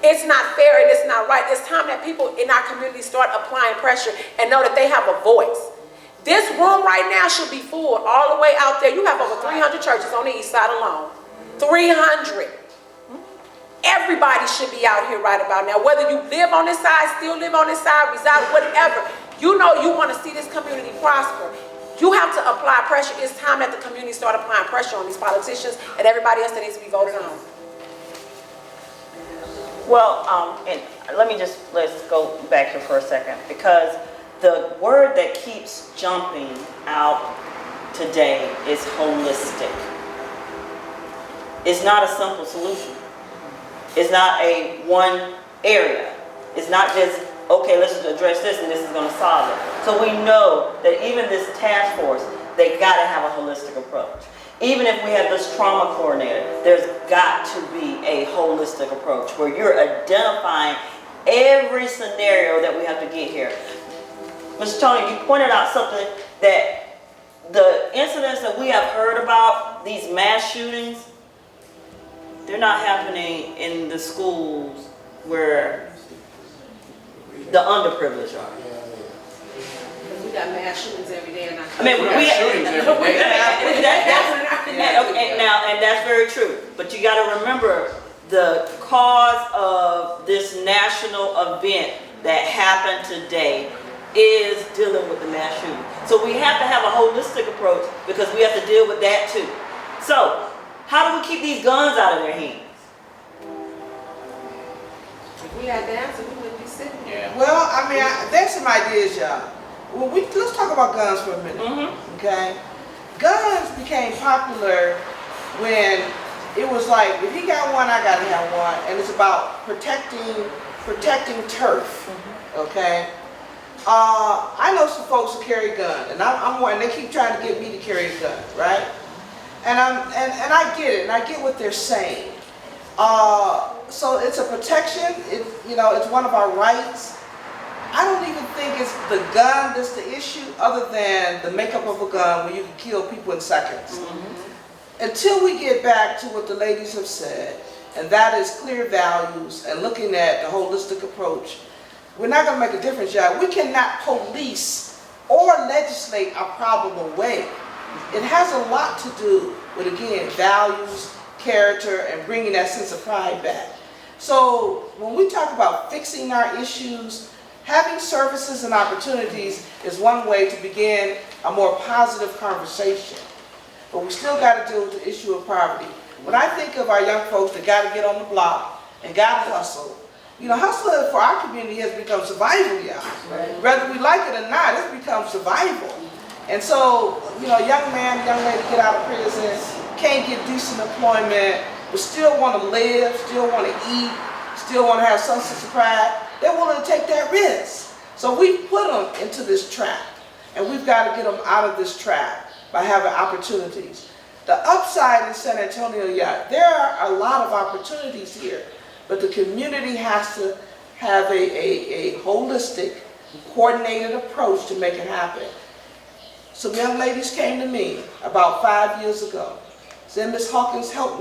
It's not fair and it's not right. It's time that people in our community start applying pressure and know that they have a voice. This room right now should be full all the way out there. You have over 300 churches on the east side alone. 300. Everybody should be out here right about now. Whether you live on this side, still live on this side, reside, whatever. You know you want to see this community prosper. You have to apply pressure. It's time that the community start applying pressure on these politicians and everybody else that needs to be voted on. Well, and let's go back here for a second, because the word that keeps jumping out today is holistic. It's not a simple solution. It's not a one area. It's not just, okay, let's address this and this is going to solve it. So we know that even this task force, they got to have a holistic approach. Even if we have this trauma coordinator, there's got to be a holistic approach where you're identifying every scenario that we have to get here. Mr. Tony, you pointed out something, that the incidents that we have heard about, these mass shootings, they're not happening in the schools where the underprivileged are. We got mass shootings every day in our I mean, and that's very true. But you got to remember, the cause of this national event that happened today is dealing with the mass shooting. So we have to have a holistic approach because we have to deal with that too. So how do we keep these guns out of their hands? If we had the answer, we wouldn't be sitting here. Well, I mean, there's some ideas, y'all. Well, let's talk about guns for a minute, okay? Guns became popular when it was like, if he got one, I gotta have one, and it's about protecting turf, okay? I know some folks who carry guns, and I'm one. They keep trying to get me to carry a gun, right? And I get it, and I get what they're saying. So it's a protection. It's one of our rights. I don't even think it's the gun that's the issue, other than the makeup of a gun where you can kill people in seconds. Until we get back to what the ladies have said, and that is clear values and looking at the holistic approach, we're not going to make a difference, y'all. We cannot police or legislate a problem away. It has a lot to do with, again, values, character, and bringing that sense of pride back. So when we talk about fixing our issues, having services and opportunities is one way to begin a more positive conversation. But we still got to deal with the issue of poverty. When I think of our young folks that got to get on the block and got to hustle, hustling for our community has become survival, y'all. Whether we like it or not, it's become survival. And so, young man, young lady get out of prison, can't get decent employment, but still want to live, still want to eat, still want to have some sense of pride. They're willing to take that risk. So we put them into this trap, and we've got to get them out of this trap by having opportunities. The upside in San Antonio, there are a lot of opportunities here, but the community has to have a holistic, coordinated approach to make it happen. Some young ladies came to me about 5 years ago, said, Ms. Hawkins, help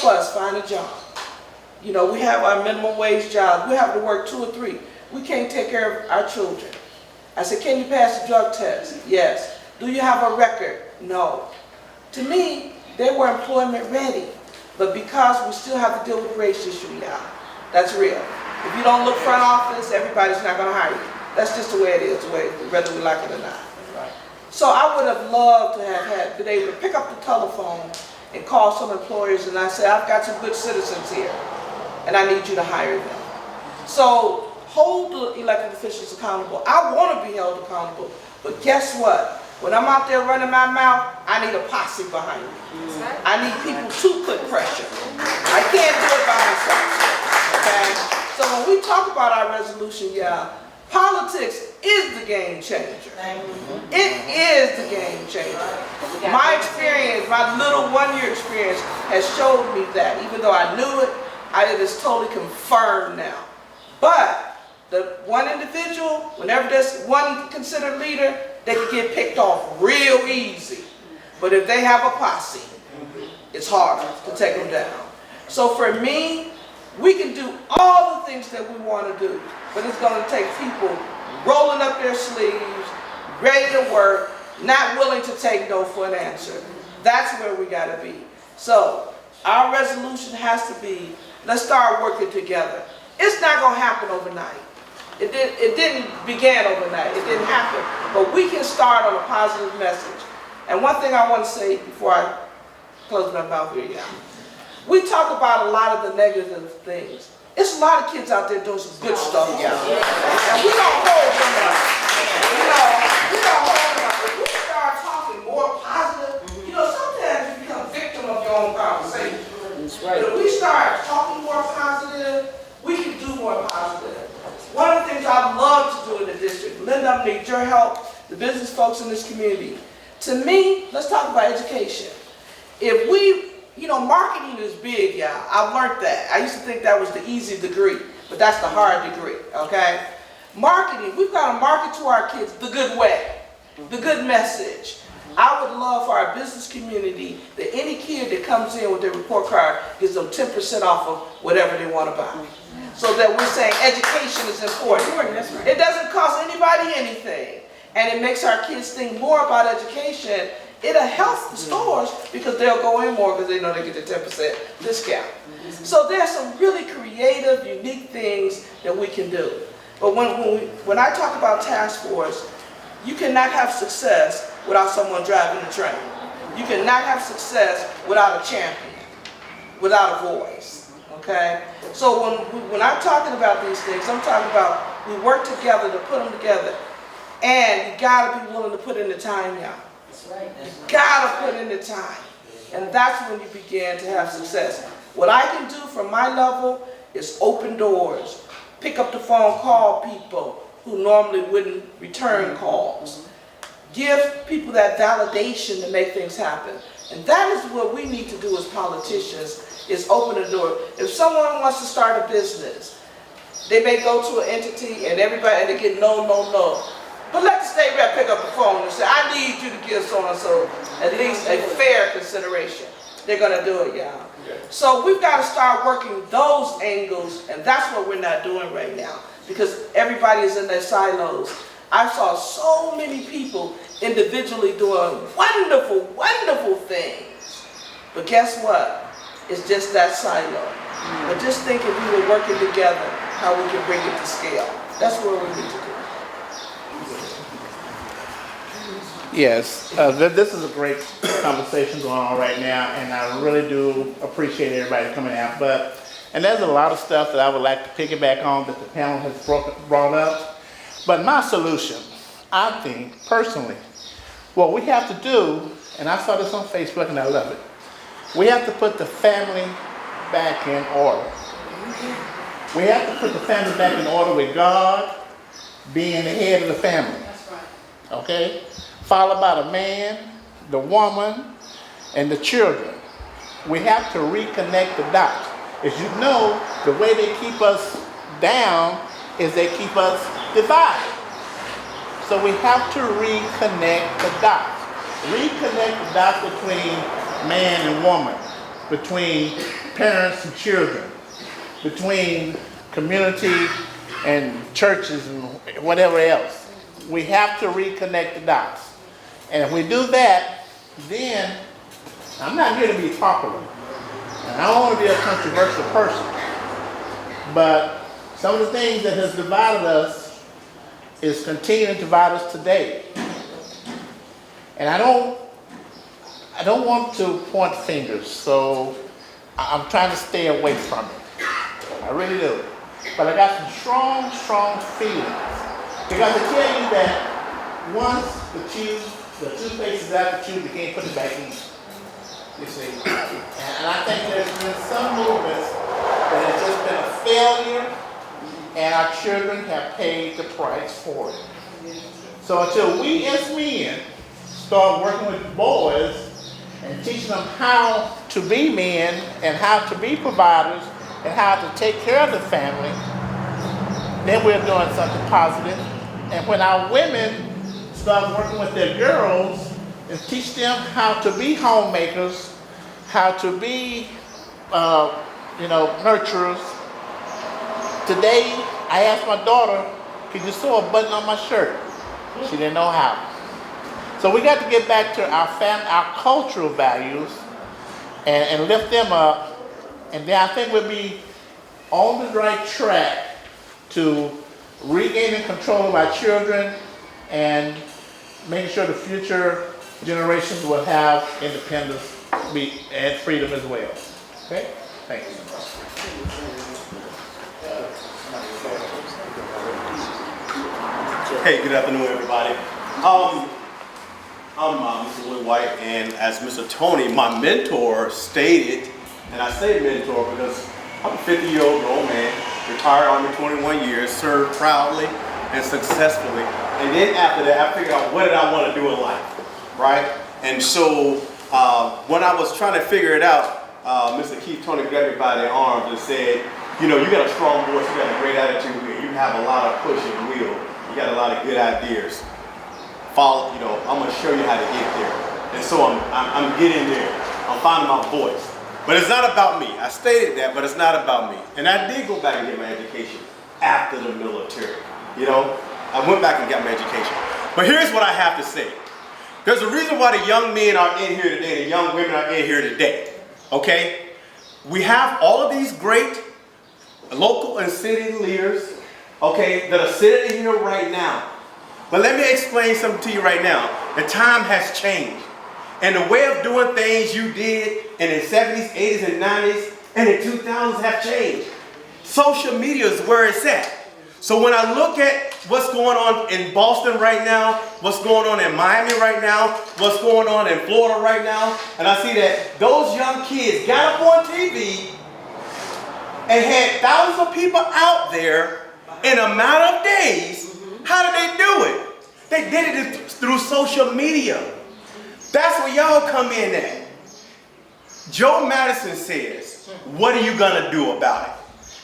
us find a job. We have our minimum wage jobs. We have to work 2 or 3. We can't take care of our children. I said, can you pass the drug test? Yes. Do you have a record? No. To me, they were employment ready. But because we still have to deal with race issue, that's real. If you don't look front office, everybody's not going to hire you. That's just the way it is, whether we like it or not. So I would have loved to have been able to pick up the telephone and call some employers and I said, I've got some good citizens here, and I need you to hire them. So hold the elected officials accountable. I want to be held accountable. But guess what? When I'm out there running my mouth, I need a posse behind me. I need people to put pressure. I can't do it by myself. Okay? So when we talk about our resolution, politics is the game changer. It is the game changer. My experience, my little one-year experience has showed me that. Even though I knew it, it is totally confirmed now. But the one individual, whenever there's one considered leader, they can get picked off real easy. But if they have a posse, it's harder to take them down. So for me, we can do all the things that we want to do, but it's going to take people rolling up their sleeves, ready to work, not willing to take no for an answer. That's where we got to be. So our resolution has to be, let's start working together. It's not going to happen overnight. It didn't begin overnight. It didn't happen. But we can start on a positive message. And one thing I want to say before I close my mouth here, we talk about a lot of the negative things. It's a lot of kids out there doing some good stuff, And we don't hold them up. We don't hold them up. If we start talking more positive, sometimes you become victim of your own conversation. That's right. But if we start talking more positive, we can do more positive. One of the things I love to do in the district, Linda, I need your help, the business folks in this community. To me, let's talk about education. If we, marketing is big, y'all. I've learned that. I used to think that was the easy degree, but that's the hard degree, okay? Marketing, we've got to market to our kids the good way, the good message. I would love for our business community that any kid that comes in with their report card gives them 10% off of whatever they want to buy. So that we're saying education is important. It doesn't cost anybody anything. And it makes our kids think more about education. It'll help the stores because they'll go in more because they know they get the 10% discount. So there's some really creative, unique things that we can do. But when I talk about task force, you cannot have success without someone driving the train. You cannot have success without a champion, without a voice. Okay? So when I'm talking about these things, I'm talking about we work together to put them together. And you gotta be willing to put in the time, y'all. That's right. You gotta put in the time. And that's when you begin to have success. What I can do from my level is open doors. Pick up the phone, call people who normally wouldn't return calls. Give people that validation to make things happen. And that is what we need to do as politicians, is open the door. If someone wants to start a business, they may go to an entity and they get no. But let the state rep pick up the phone and say, I need you to give so-and-so at least a fair consideration. They're going to do it, y'all. So we've got to start working those angles, and that's what we're not doing right now, because everybody is in their silos. I saw so many people individually doing wonderful, wonderful things. But guess what? It's just that silo. But just think if we were working together, how we can bring it to scale. That's where we need to do. Yes, this is a great conversation going on right now, and I really do appreciate everybody coming out. And there's a lot of stuff that I would like to piggyback on that the panel has brought up. But my solution, I think, personally, what we have to do, and I saw this on Facebook and I love it, we have to put the family back in order. We have to put the family back in order with God being the head of the family. Okay? Followed by the man, the woman, and the children. We have to reconnect the dots. As you know, the way they keep us down is they keep us divided. So we have to reconnect the dots. Reconnect the dots between man and woman, between parents and children, between community and churches and whatever else. We have to reconnect the dots. And if we do that, then I'm not here to be popular. And I don't want to be a controversial person. But some of the things that has divided us is continuing to divide us today. And I don't want to point fingers, so I'm trying to stay away from it. I really do. but I got some strong, strong feelings. Because I tell you that once the toothpaste is out the tube, you can't put it back in. You see? And I think there's been some movements that have just been a failure, and our children have paid the price for it. So until we as men start working with boys and teaching them how to be men and how to be providers and how to take care of the family, then we're doing something positive. And when our women start working with their girls and teach them how to be homemakers, how to be, nurturers. Today, I asked my daughter, could you sew a button on my shirt? She didn't know how. So we got to get back to our cultural values and lift them up. And then I think we'll be on the right track to regaining control of our children and making sure the future generations will have independence and freedom as well. Okay? Thank you. Hey, good afternoon, everybody. I'm Mr. Will White, and as Mr. Tony, my mentor, stated, and I say mentor because I'm a 50-year-old grown man, retired Army 21 years, served proudly and successfully. And then after that, I figured out what did I want to do in life, right? And so when I was trying to figure it out, Mr. Keith Tony grabbed me by the arms and said, you know, you got a strong voice, you got a great attitude, you have a lot of push and will, you got a lot of good ideas. Follow, I'm gonna show you how to get there. And so I'm getting there. I'm finding my voice. But it's not about me. I stated that, but it's not about me. And I did go back and get my education after the military. I went back and got my education. But here's what I have to say. There's a reason why the young men are in here today, the young women are in here today. Okay? We have all of these great local and city leaders, okay, that are sitting here right now. But let me explain something to you right now. The time has changed. And the way of doing things you did in the 70s, 80s, and 90s, and the 2000s have changed. Social media is where it's at. So when I look at what's going on in Boston right now, what's going on in Miami right now, what's going on in Florida right now, and I see that those young kids got up on TV and had thousands of people out there in a matter of days. How did they do it? They did it through social media. That's where y'all come in at. Joe Madison says, what are you gonna do about it?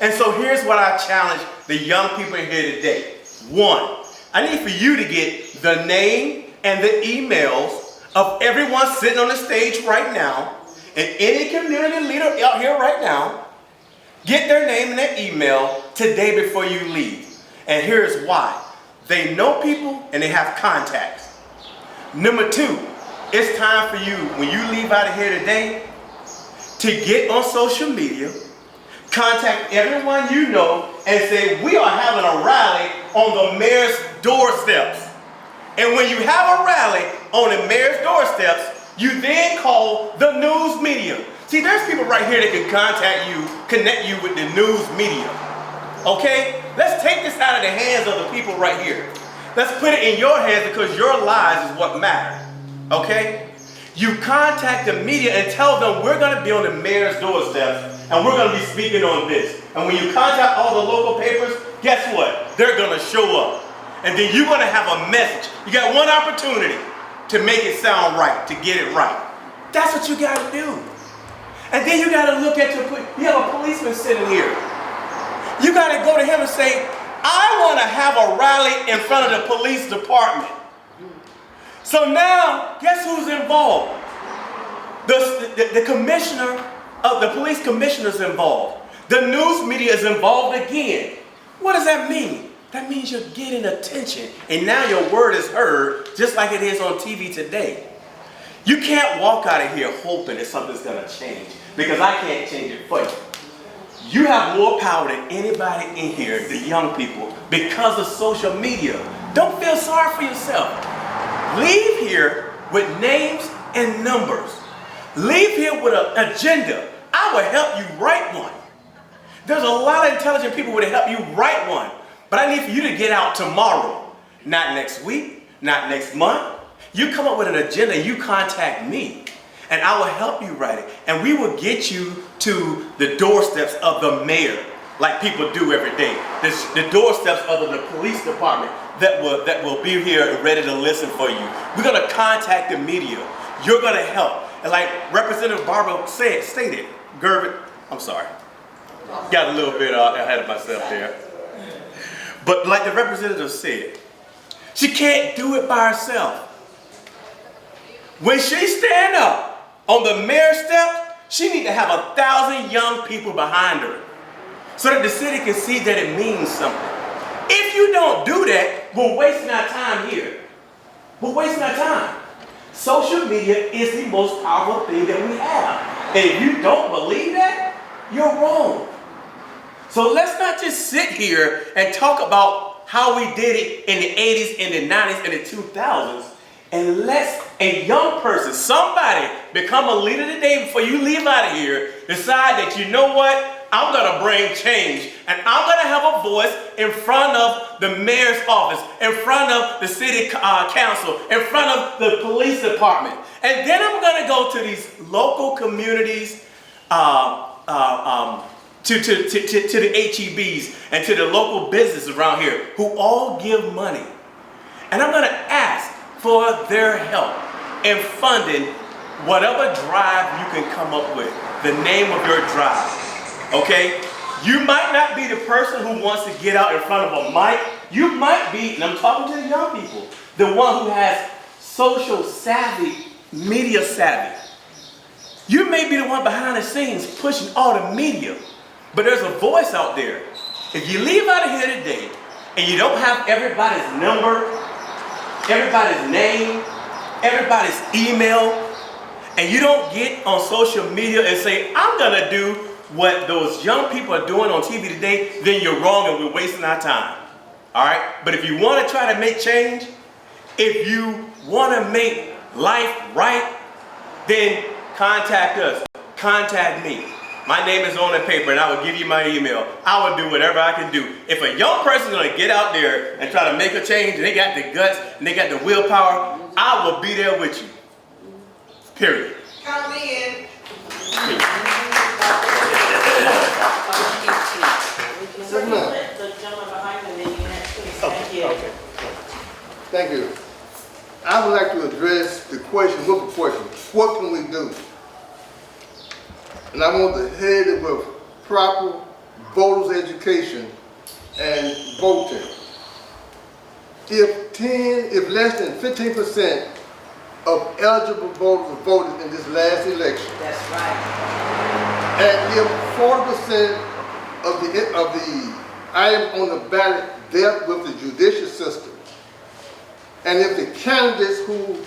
And so here's what I challenge the young people here today. One, I need for you to get the name and the emails of everyone sitting on the stage right now, and any community leader out here right now. Get their name and their email today before you leave. And here's why. They know people and they have contacts. Number two, it's time for you, when you leave out of here today, to get on social media, contact everyone you know, and say, we are having a rally on the mayor's doorsteps. And when you have a rally on the mayor's doorsteps, you then call the news media. See, there's people right here that can contact you, connect you with the news media. Okay? Let's take this out of the hands of the people right here. Let's put it in your hands because your lives is what matter. Okay? You contact the media and tell them we're going to be on the mayor's doorstep and we're going to be speaking on this. And when you contact all the local papers, guess what? They're going to show up. And then you're going to have a message. You got one opportunity to make it sound right, to get it right. That's what you got to do. And then you got to look at you have a policeman sitting here. You got to go to him and say, I want to have a rally in front of the police department. So now, guess who's involved? The commissioner of the police commissioner is involved. The news media is involved again. What does that mean? That means you're getting attention. And now your word is heard just like it is on TV today. You can't walk out of here hoping that something's going to change because I can't change it for you. You have more power than anybody in here, the young people, because of social media. Don't feel sorry for yourself. Leave here with names and numbers. Leave here with an agenda. I will help you write one. There's a lot of intelligent people who would help you write one. But I need for you to get out tomorrow. Not next week, not next month. You come up with an agenda, you contact me, and I will help you write it. And we will get you to the doorsteps of the mayor, like people do every day. The doorsteps of the police department that will be here and ready to listen for you. We're gonna contact the media. You're gonna help. And like Representative Barbara stated, Gervin, I'm sorry. Got a little bit ahead of myself there. But like the representative said, she can't do it by herself. When she stand up on the mayor's step, she need to have 1,000 young people behind her so that the city can see that it means something. If you don't do that, we're wasting our time here. We're wasting our time. Social media is the most powerful thing that we have. And if you don't believe that, you're wrong. So let's not just sit here and talk about how we did it in the 80s, in the 90s, and the 2000s, and let a young person, somebody, become a leader today before you leave out of here, decide that, you know what, I'm going to bring change, and I'm going to have a voice in front of the mayor's office, in front of the city council, in front of the police department. And then I'm going to go to these local communities, to the HEBs and to the local businesses around here who all give money. And I'm going to ask for their help in funding whatever drive you can come up with, the name of your drive. Okay? You might not be the person who wants to get out in front of a mic. You might be, and I'm talking to the young people, the one who has social savvy, media savvy. You may be the one behind the scenes pushing all the media. But there's a voice out there. If you leave out of here today and you don't have everybody's number, everybody's name, everybody's email, and you don't get on social media and say, I'm gonna do what those young people are doing on TV today, then you're wrong and we're wasting our time. All right? But if you want to try to make change, if you want to make life right, then contact us. Contact me. My name is on the paper and I will give you my email. I will do whatever I can do. If a young person is going to get out there and try to make a change and they got the guts and they got the willpower, I will be there with you. Period. Count me in. The gentleman behind me, then you next, please. Thank you. Okay. Thank you. I would like to address the question with a question. What can we do? And I want to head it with proper voters education and voting. If less than 15% of eligible voters voted in this last election. That's right. And if 40% of the items on the ballot dealt with the judicial system, and if the candidates who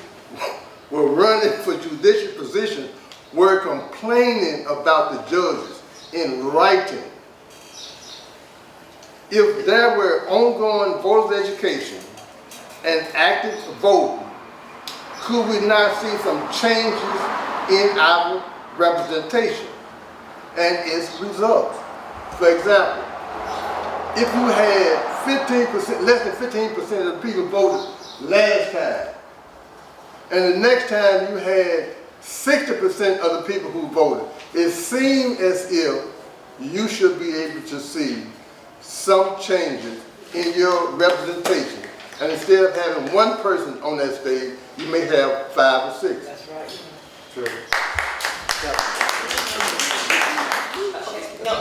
were running for judicial positions were complaining about the judges in writing, if there were ongoing voters education and active voting, could we not see some changes in our representation and its results? For example, if you had 15%, less than 15% of the people voted last time, and the next time you had 60% of the people who voted, it seemed as if you should be able to see some changes in your representation. And instead of having one person on that stage, you may have 5 or 6. That's right. Sure. No,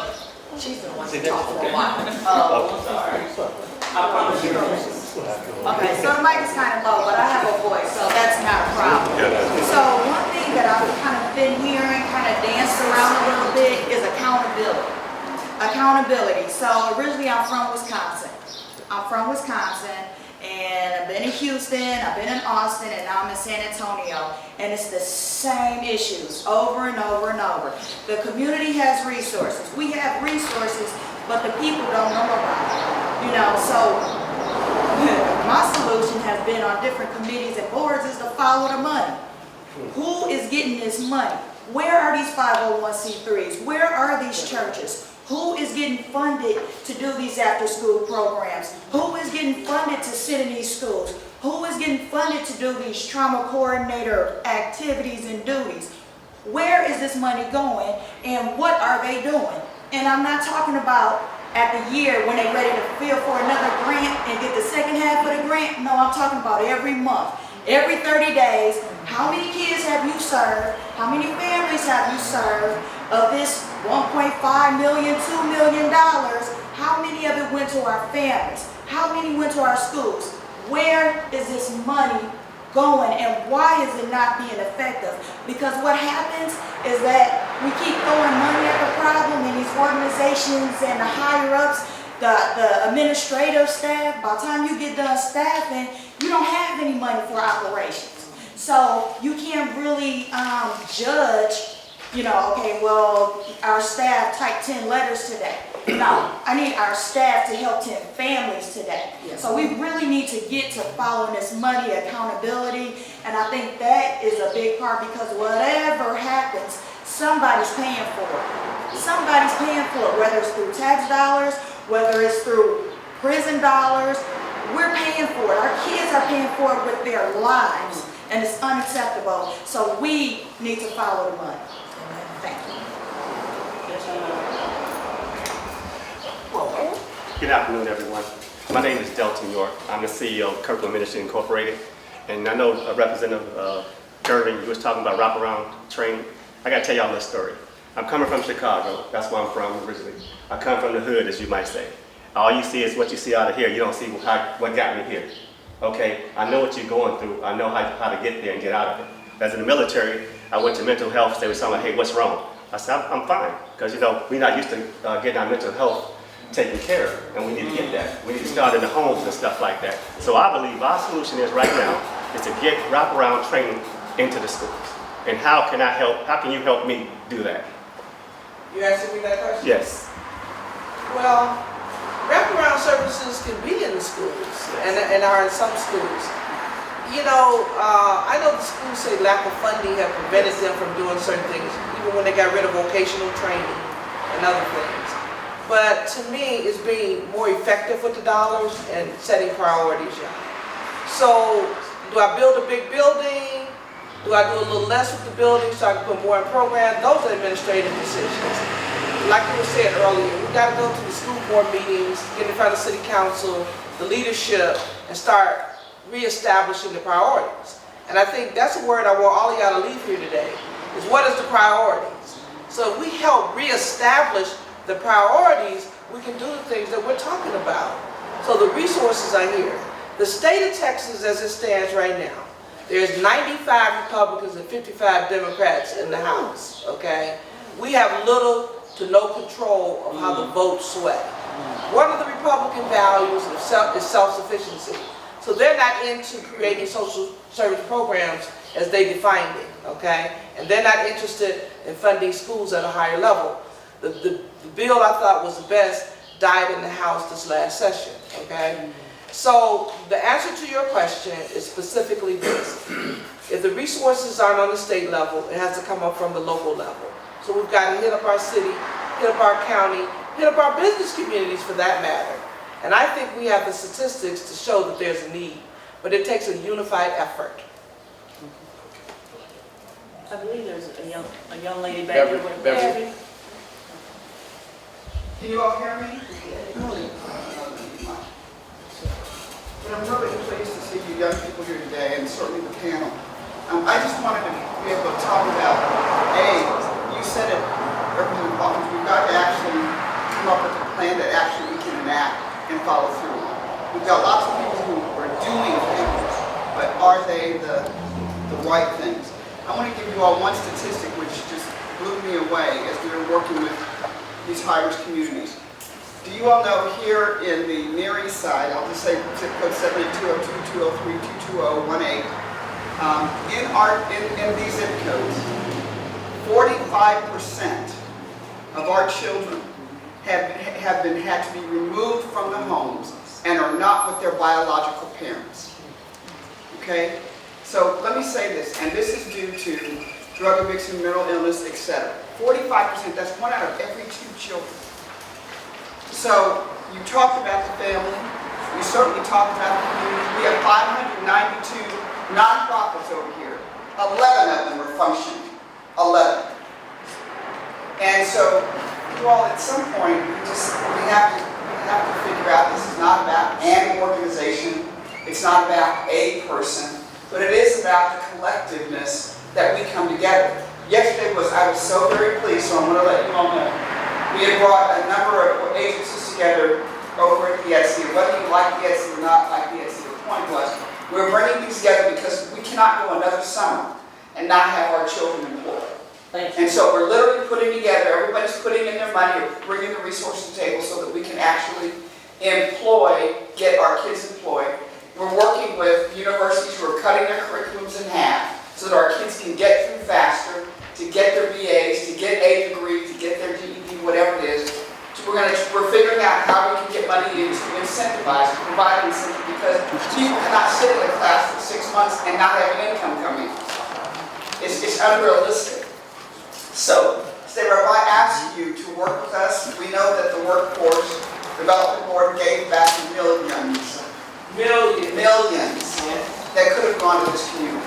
she's the one that talked for a while. Oh, I'm sorry. I promise you. Okay, so the mic is kind of low, but I have a voice, so that's not a problem. So one thing that I've kind of been hearing, kind of danced around a little bit, is accountability. Accountability. So originally I'm from Wisconsin. And I've been in Houston, I've been in Austin, and now I'm in San Antonio. And it's the same issues over and over and over. The community has resources. We have resources, but the people don't know about it. You know, so my solution has been on different committees and boards is to follow the money. Who is getting this money? Where are these 501c3s? Where are these churches? Who is getting funded to do these after-school programs? Who is getting funded to sit in these schools? Who is getting funded to do these trauma coordinator activities and duties? Where is this money going and what are they doing? And I'm not talking about at the year when they're ready to fill for another grant and get the second half of the grant. No, I'm talking about every month, every 30 days. How many kids have you served? How many families have you served? Of this $1.5 million, $2 million, how many of it went to our families? How many went to our schools? Where is this money going and why is it not being effective? Because what happens is that we keep throwing money at the problem and these organizations and the higher ups, the administrative staff, by the time you get done staffing, you don't have any money for operations. So you can't really judge, okay, well, our staff typed 10 letters today. No, I need our staff to help 10 families today. So we really need to get to following this money accountability, and I think that is a big part because whatever happens, somebody's paying for it. Somebody's paying for it, whether it's through tax dollars, whether it's through prison dollars, we're paying for it. Our kids are paying for it with their lives, and it's unacceptable. So we need to follow the money. Thank you. Good afternoon, everyone. My name is Delton York. I'm the CEO of Kirkland Ministry Incorporated. And I know Representative Gervin, you was talking about wraparound training. I got to tell y'all this story. I'm coming from Chicago. That's where I'm from originally. I come from the hood, as you might say. All you see is what you see out of here. You don't see what got me here. Okay? I know what you're going through. I know how to get there and get out of it. As in the military, I went to mental health. They were telling me, hey, what's wrong? I said, I'm fine. Because, we're not used to getting our mental health taken care of, and we need to get that. We need to start in the homes and stuff like that. So I believe our solution is right now is to get wraparound training into the schools. And how can you help me do that? You asking me that question? Yes. Well, wraparound services can be in the schools and are in some schools. I know the schools say lack of funding have prevented them from doing certain things, even when they got rid of vocational training and other things. But to me, it's being more effective with the dollars and setting priorities. So, do I build a big building? Do I do a little less with the building so I can put more in programs? Those are administrative decisions. Like you were said earlier, we got to go to the school board meetings, get in front of city council, the leadership, and start reestablishing the priorities. And I think that's a word I want all of y'all to leave here today, is what is the priorities? So if we help reestablish the priorities, we can do the things that we're talking about. So the resources are here. The state of Texas as it stands right now, there's 95 Republicans and 55 Democrats in the House, okay? We have little to no control of how the votes sway. One of the Republican values is self-sufficiency. So they're not into creating social service programs as they defined it, okay? And they're not interested in funding schools at a higher level. The bill I thought was the best died in the House this last session, okay? So the answer to your question is specifically this. If the resources aren't on the state level, it has to come up from the local level. So we've got to hit up our city, hit up our county, hit up our business communities for that matter. And I think we have the statistics to show that there's a need, but it takes a unified effort. I believe there's a young lady back there with Beverly. Can you all hear me? But I'm really pleased to see you young people here today, and certainly the panel. I just wanted to be able to talk about, you said it, Representative Hawkins, we've got to actually come up with a plan that actually we can enact and follow through. We've got lots of people who are doing things, but are they the right things? I want to give you all one statistic which just blew me away as we were working with these high-risk communities. Do you all know here in the Near East Side, I'll just say zip code 78202, 203, 22018, in these zip codes, 45% of our children had to be removed from the homes and are not with their biological parents. Okay? So let me say this, and this is due to drug addiction, mental illness, etc. 45%, that's 1 out of every 2 children. So you talked about the family, you certainly talked about the community. We have 592 nonprofits over here. 11 of them are functioning. 11. And so, well, at some point, we have to figure out this is not about an organization, it's not about a person, but it is about the collectiveness that we come together. Yesterday I was so very pleased, so I'm going to let you all know. We had brought a number of agencies together over at the ETC. Whether you like the ETC or not like the ETC, the point was, we're bringing these together because we cannot go another summer and not have our children employed. And so we're literally putting together, everybody's putting in their money, or bringing the resources to the table so that we can actually get our kids employed. We're working with universities who are cutting their curriculums in half so that our kids can get through faster, to get their BAs, to get a degree, to get their GED, whatever it is. So we're figuring out how we can get money in to incentivize, to provide incentive, because people cannot sit in a class for 6 months and not have an income coming in. It's unrealistic. So, State Rep, I ask you to work with us. We know that the Workforce Development Board gave back millions that could have gone to this community.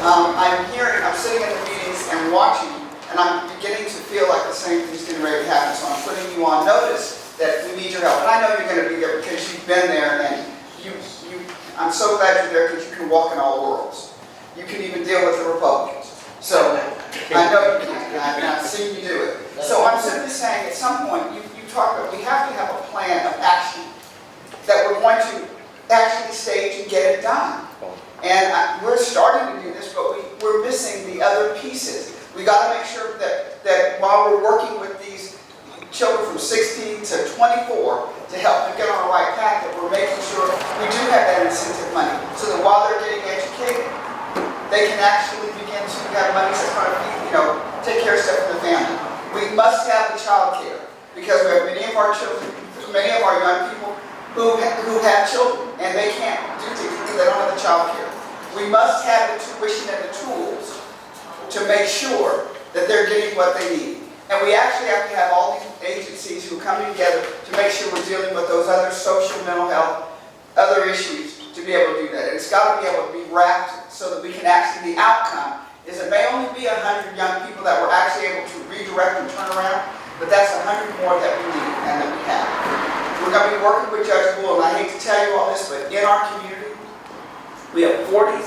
I'm sitting in the meetings and watching, and I'm beginning to feel like the same thing's getting ready to happen. So I'm putting you on notice that we need your help. And I know you're going to be there because you've been there, and I'm so glad you're there because you can walk in all worlds. You can even deal with the Republicans. So I know you can, and I've seen you do it. So I'm simply saying, at some point, you talk about, we have to have a plan of action that we're going to actually stage and get it done. And we're starting to do this, but we're missing the other pieces. We got to make sure that while we're working with these children from 16 to 24 to help them get on the right path, that we're making sure we do have that incentive money, so that while they're getting educated, they can actually begin to have money that's going to take care of stuff for the family. We must have the child care, because we have many of our children, many of our young people who have children, and they can't do things because they don't have the child care. We must have the tuition and the tools to make sure that they're getting what they need. And we actually have to have all these agencies who are coming together to make sure we're dealing with those other social, mental health, other issues to be able to do that. And it's got to be able to be wrapped so that we can actually, the outcome is it may only be 100 young people that we're actually able to redirect and turn around, but that's 100 more that we need and that we have. We're going to be working with Judge Bull, and I hate to tell you all this, but in our community, we have 40,000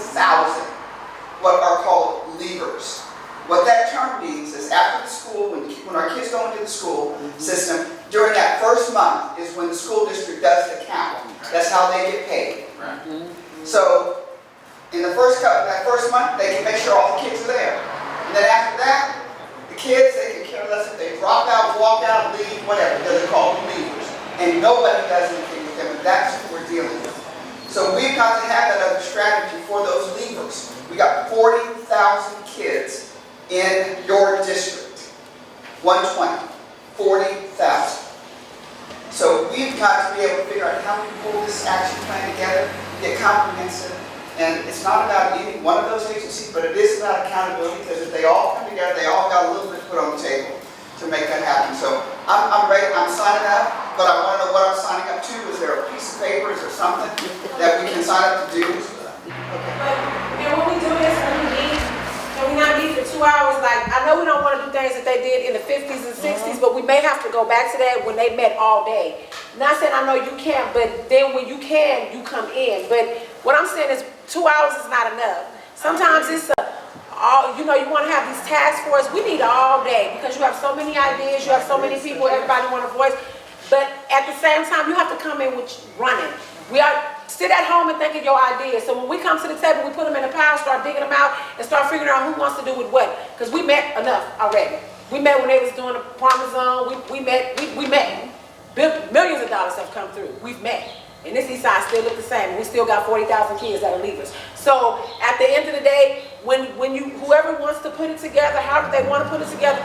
what are called leavers. What that term means is after the school, when our kids go into the school system, during that first month is when the school district does the count. That's how they get paid. So in that first month, they can make sure all the kids are there. And then after that, the kids, they can care less if they drop out, walk out, leave, whatever, because they're called leavers. And nobody does anything with them, and that's what we're dealing with. So we've got to have that other strategy for those leavers. We got 40,000 kids in your district. 120. 40,000. So we've got to be able to figure out how we pull this action plan together, get comprehensive. And it's not about any one of those agencies, but it is about accountability, because if they all come together, they all got a little bit to put on the table to make that happen. So I'm ready, I'm signing up, but I want to know what I'm signing up to. Is there a piece of paper, is there something that we can sign up to do? But then when we do this, when we meet, can we not meet for 2 hours? Like, I know we don't want to do things that they did in the 50s and 60s, but we may have to go back to that when they met all day. Not saying I know you can't, but then when you can, you come in. But what I'm saying is 2 hours is not enough. Sometimes it's you want to have these task force. We need all day because you have so many ideas, you have so many people, everybody want a voice. But at the same time, you have to come in with running. We are sit at home and think of your ideas. So when we come to the table, we put them in a pile, start digging them out, and start figuring out who wants to do with what. Because we met enough already. We met when they was doing the Parmesan. We met. Millions of dollars have come through. We've met. And this east side still look the same. We still got 40,000 kids that are leavers. So at the end of the day, whoever wants to put it together, however they want to put it together,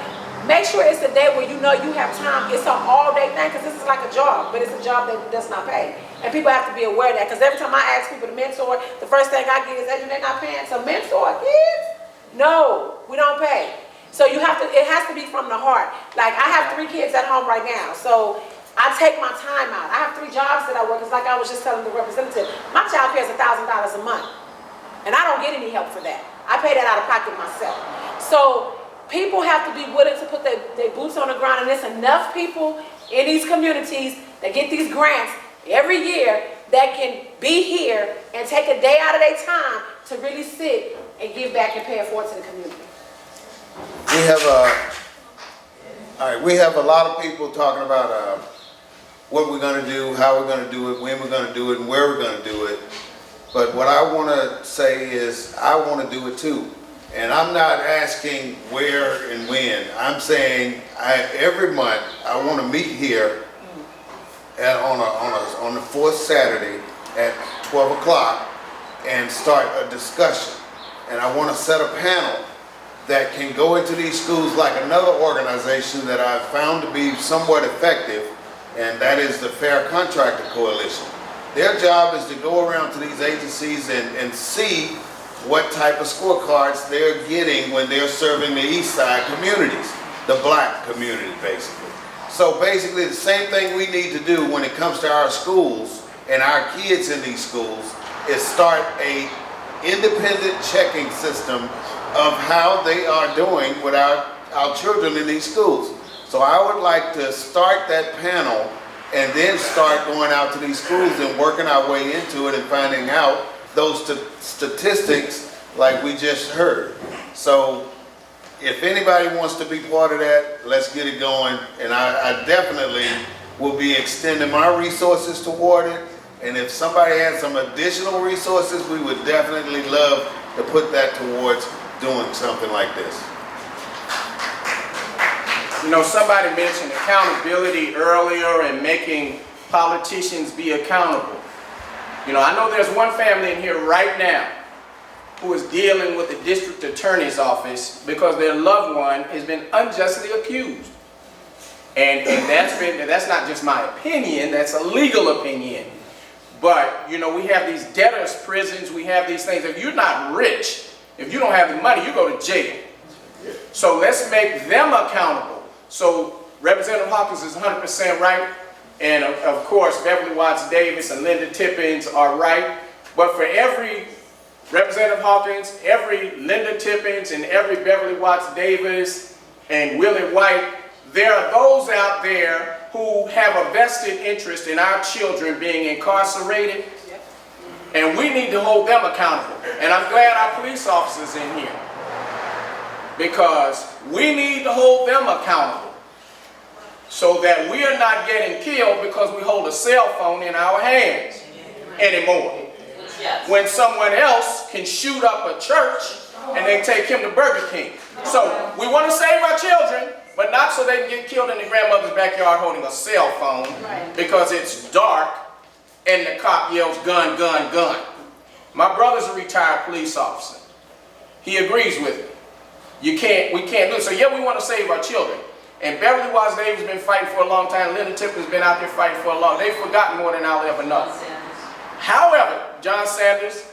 make sure it's a day where you know you have time. It's an all-day thing, because this is like a job, but it's a job that does not pay. And people have to be aware of that, because every time I ask people to mentor, the first thing I get is, "Adrian, they're not paying to mentor kids?" No, we don't pay. So it has to be from the heart. Like, I have 3 kids at home right now, so I take my time out. I have 3 jobs that I work. It's like I was just telling the representative. My child pays $1,000 a month. And I don't get any help for that. I pay that out of pocket myself. So people have to be willing to put their boots on the ground, and there's enough people in these communities that get these grants every year that can be here and take a day out of their time to really sit and give back and pay it forward to the community. We have a lot of people talking about what we're going to do, how we're going to do it, when we're going to do it, and where we're going to do it. But what I want to say is I want to do it too. And I'm not asking where and when. I'm saying every month I want to meet here on the 4th Saturday at 12 o'clock and start a discussion. And I want to set a panel that can go into these schools like another organization that I've found to be somewhat effective, and that is the Fair Contractor Coalition. Their job is to go around to these agencies and see what type of scorecards they're getting when they're serving the East Side communities, the black community basically. So basically the same thing we need to do when it comes to our schools and our kids in these schools is start a independent checking system of how they are doing with our children in these schools. So I would like to start that panel and then start going out to these schools and working our way into it and finding out those statistics like we just heard. So if anybody wants to be part of that, let's get it going. And I definitely will be extending my resources toward it. And if somebody has some additional resources, we would definitely love to put that towards doing something like this. You know, somebody mentioned accountability earlier and making politicians be accountable. You know, I know there's one family in here right now who is dealing with the district attorney's office because their loved one has been unjustly accused. And that's not just my opinion, that's a legal opinion. But, you know, we have these debtors' prisons, we have these things. If you're not rich, if you don't have the money, you go to jail. So let's make them accountable. So Representative Hawkins is 100% right. And of course, Beverly Watts Davis and Linda Tippins are right. But for every Representative Hawkins, every Linda Tippins, and every Beverly Watts Davis and Willie White, there are those out there who have a vested interest in our children being incarcerated. And we need to hold them accountable. And I'm glad our police officers in here, because we need to hold them accountable so that we are not getting killed because we hold a cell phone in our hands anymore. When someone else can shoot up a church and they take him to Burger King. So we want to save our children, but not so they can get killed in the grandmother's backyard holding a cell phone because it's dark and the cop yells, gun, gun, gun. My brother's a retired police officer. He agrees with me. We can't do it. So yeah, we want to save our children. And Beverly Watts Davis has been fighting for a long time. Linda Tippins has been out there fighting for a long time. They've forgotten more than I'll ever know. However, John Sanders,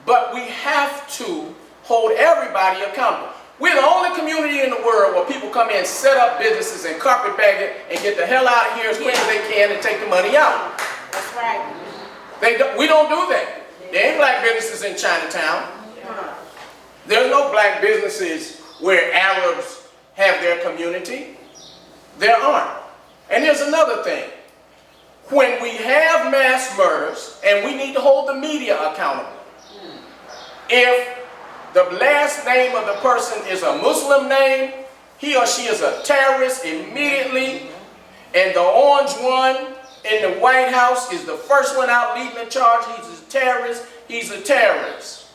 but we have to hold everybody accountable. We're the only community in the world where people come in, set up businesses and carpetbag it and get the hell out of here as quick as they can and take the money out. That's right. We don't do that. There ain't black businesses in Chinatown. There's no black businesses where Arabs have their community. There aren't. And here's another thing. When we have mass murders, and we need to hold the media accountable, if the last name of the person is a Muslim name, he or she is a terrorist immediately, and the orange one in the White House is the first one out leading the charge, he's a terrorist, he's a terrorist.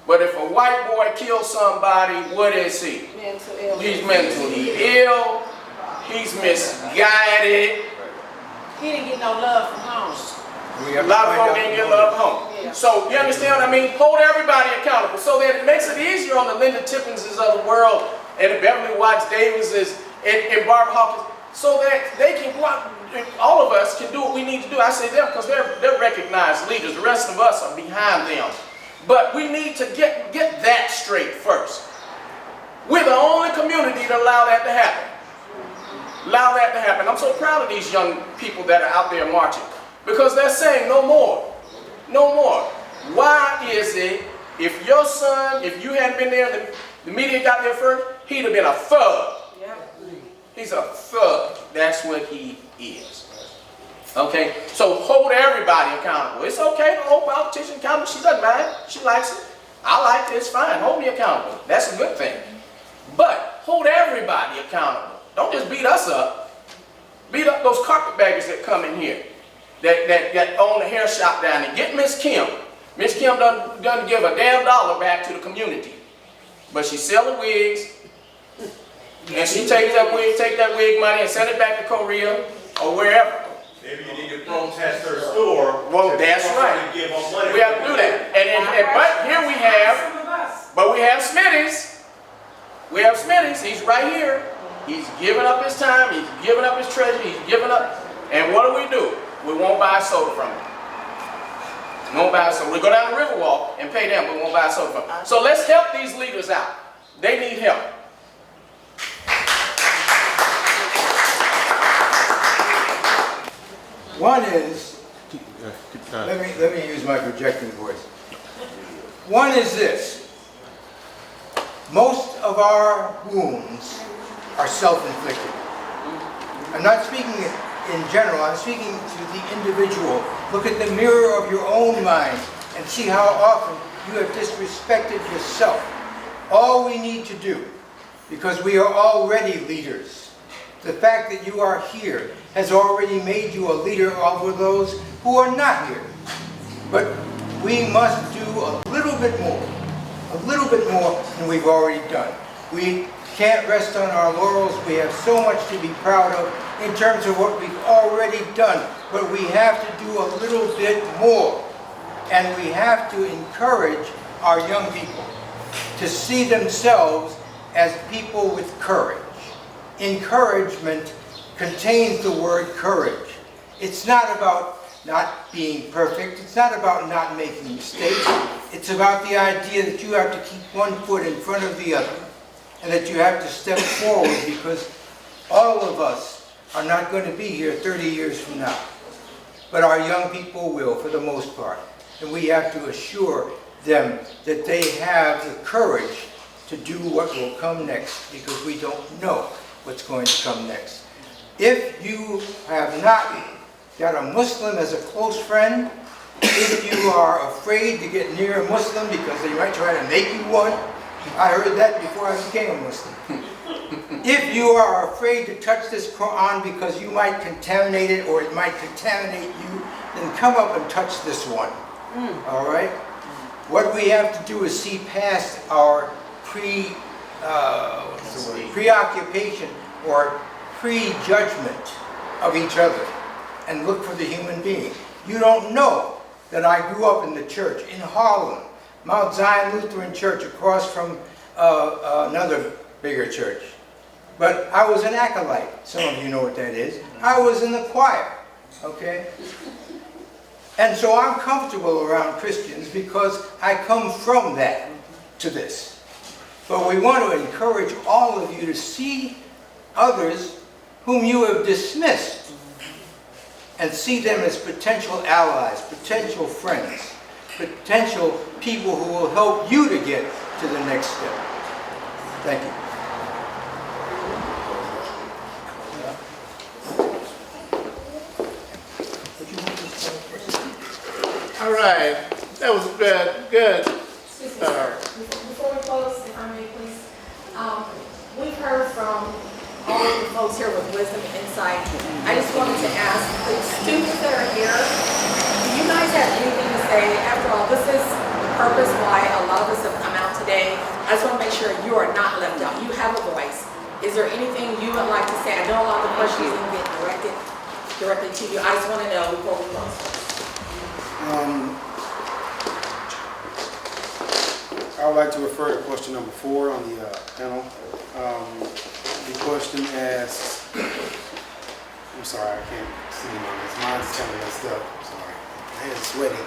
But if a white boy kills somebody, what is he? Mental illness. He's mentally ill, he's misguided. He didn't get no love from home. A lot of folk didn't get love home. Yeah. So you understand what I mean? Hold everybody accountable so that it makes it easier on the Linda Tippinses of the world and the Beverly Watts Davises and Barbara Hawkins, so that they can go out, all of us can do what we need to do. I say them because they're recognized leaders. The rest of us are behind them. But we need to get that straight first. We're the only community to allow that to happen. allow that to happen. I'm so proud of these young people that are out there marching because they're saying no more, no more. Why is it if your son, if you hadn't been there, the media got there first, he'd have been a thug. He's a thug. That's what he is. Okay? So hold everybody accountable. It's okay to hold politicians accountable. She doesn't mind. She likes it. I like it. It's fine. Hold me accountable. That's a good thing. But hold everybody accountable. Don't just beat us up. Beat up those carpetbaggers that come in here, that own the hair shop down there. Get Miss Kim. Miss Kim doesn't give a damn dollar back to the community. But she's selling wigs, and she takes that wig money and send it back to Korea or wherever. Maybe you need to protest her store. Well, that's right. Give them money. We have to do that. But here we have Smitty's. We have Smitty's. He's right here. He's giving up his time. He's giving up his treasure. He's giving up. And what do? We won't buy a soda from him. We won't buy a soda. We go down the Riverwalk and pay them, but we won't buy a soda from them. So let's help these leaders out. They need help. One is, let me use my projecting voice. One is this: most of our wounds are self-inflicted. I'm not speaking in general, I'm speaking to the individual. Look at the mirror of your own mind and see how often you have disrespected yourself. All we need to do, because we are already leaders, the fact that you are here has already made you a leader over those who are not here. But we must do a little bit more than we've already done. We can't rest on our laurels. We have so much to be proud of in terms of what we've already done, but we have to do a little bit more. And we have to encourage our young people to see themselves as people with courage. Encouragement contains the word courage. It's not about not being perfect. It's not about not making mistakes. It's about the idea that you have to keep one foot in front of the other and that you have to step forward, because all of us are not going to be here 30 years from now. But our young people will, for the most part. And we have to assure them that they have the courage to do what will come next, because we don't know what's going to come next. If you have not got a Muslim as a close friend, if you are afraid to get near a Muslim because they might try to make you one, I heard that before I became a Muslim. If you are afraid to touch this Quran because you might contaminate it or it might contaminate you, then come up and touch this one. All right? What we have to do is see past our preoccupation or prejudgment of each other and look for the human being. You don't know that I grew up in the church in Harlem, Mount Zion Lutheran Church, across from another bigger church. But I was an acolyte. Some of you know what that is. I was in the choir, okay? And so I'm comfortable around Christians because I come from that to this. But we want to encourage all of you to see others whom you have dismissed and see them as potential allies, potential friends, potential people who will help you to get to the next step. Thank you. All right, that was good. Before we close, if I may please, we've heard from all of the folks here with wisdom and insight. I just wanted to ask the students that are here, do you guys have anything to say? After all, this is the purpose why a lot of us have come out today. I just want to make sure you are not left out. You have a voice. Is there anything you would like to say? I know a lot of the questions didn't get directly to you. I just want to know before we close. I would like to refer to question number 4 on the panel. The question asks, I'm sorry, I can't see on this. Mine's kind of messed up. I'm sorry. My hand's sweating.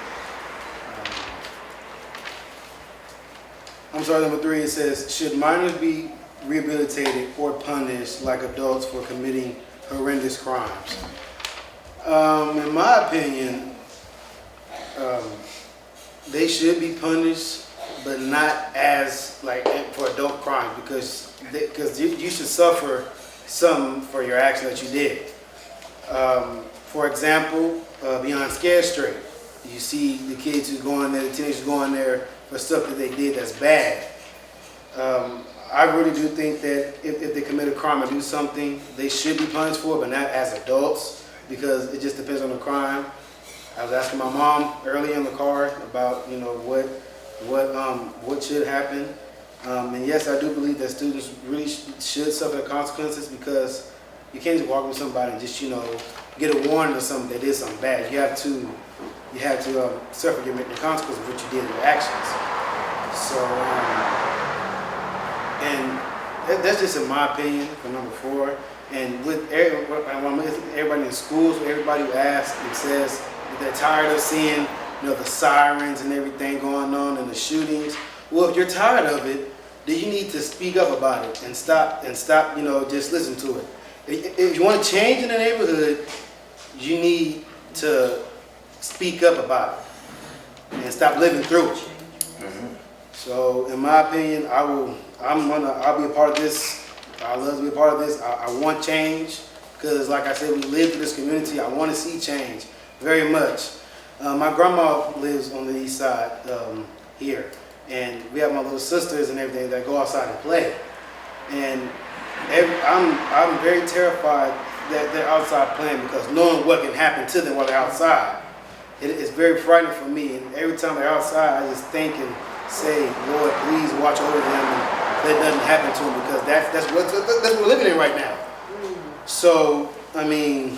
I'm sorry, number 3, it says, should minors be rehabilitated or punished like adults for committing horrendous crimes. In my opinion, they should be punished, but not as like for adult crimes, because you should suffer some for your action that you did. For example, beyond Scared Straight, you see the kids who go in there, the teenagers go in there for stuff that they did that's bad. I really do think that if they commit a crime or do something, they should be punished for it, but not as adults, because it just depends on the crime. I was asking my mom earlier in the car about, you know, what should happen. And yes, I do believe that students really should suffer the consequences, because you can't just walk with somebody and just, you know, get a warning or something that did something bad. You have to suffer the consequences of what you did, your actions. So, and that's just in my opinion for number 4. And with everybody in schools, everybody who asks and says that they're tired of seeing, you know, the sirens and everything going on and the shootings. Well, if you're tired of it, then you need to speak up about it and stop, you know, just listen to it. If you want to change in the neighborhood, you need to speak up about it and stop living through it. So, in my opinion, I'll be a part of this. I love to be a part of this. I want change, because, like I said, we live in this community. I want to see change very much. My grandma lives on the east side here, and we have my little sisters and everything that go outside and play. And I'm very terrified that they're outside playing, because knowing what can happen to them while they're outside, it's very frightening for me. And every time they're outside, I just think and say, Lord, please watch over them and let nothing happen to them, because that's what we're living in right now. So, I mean,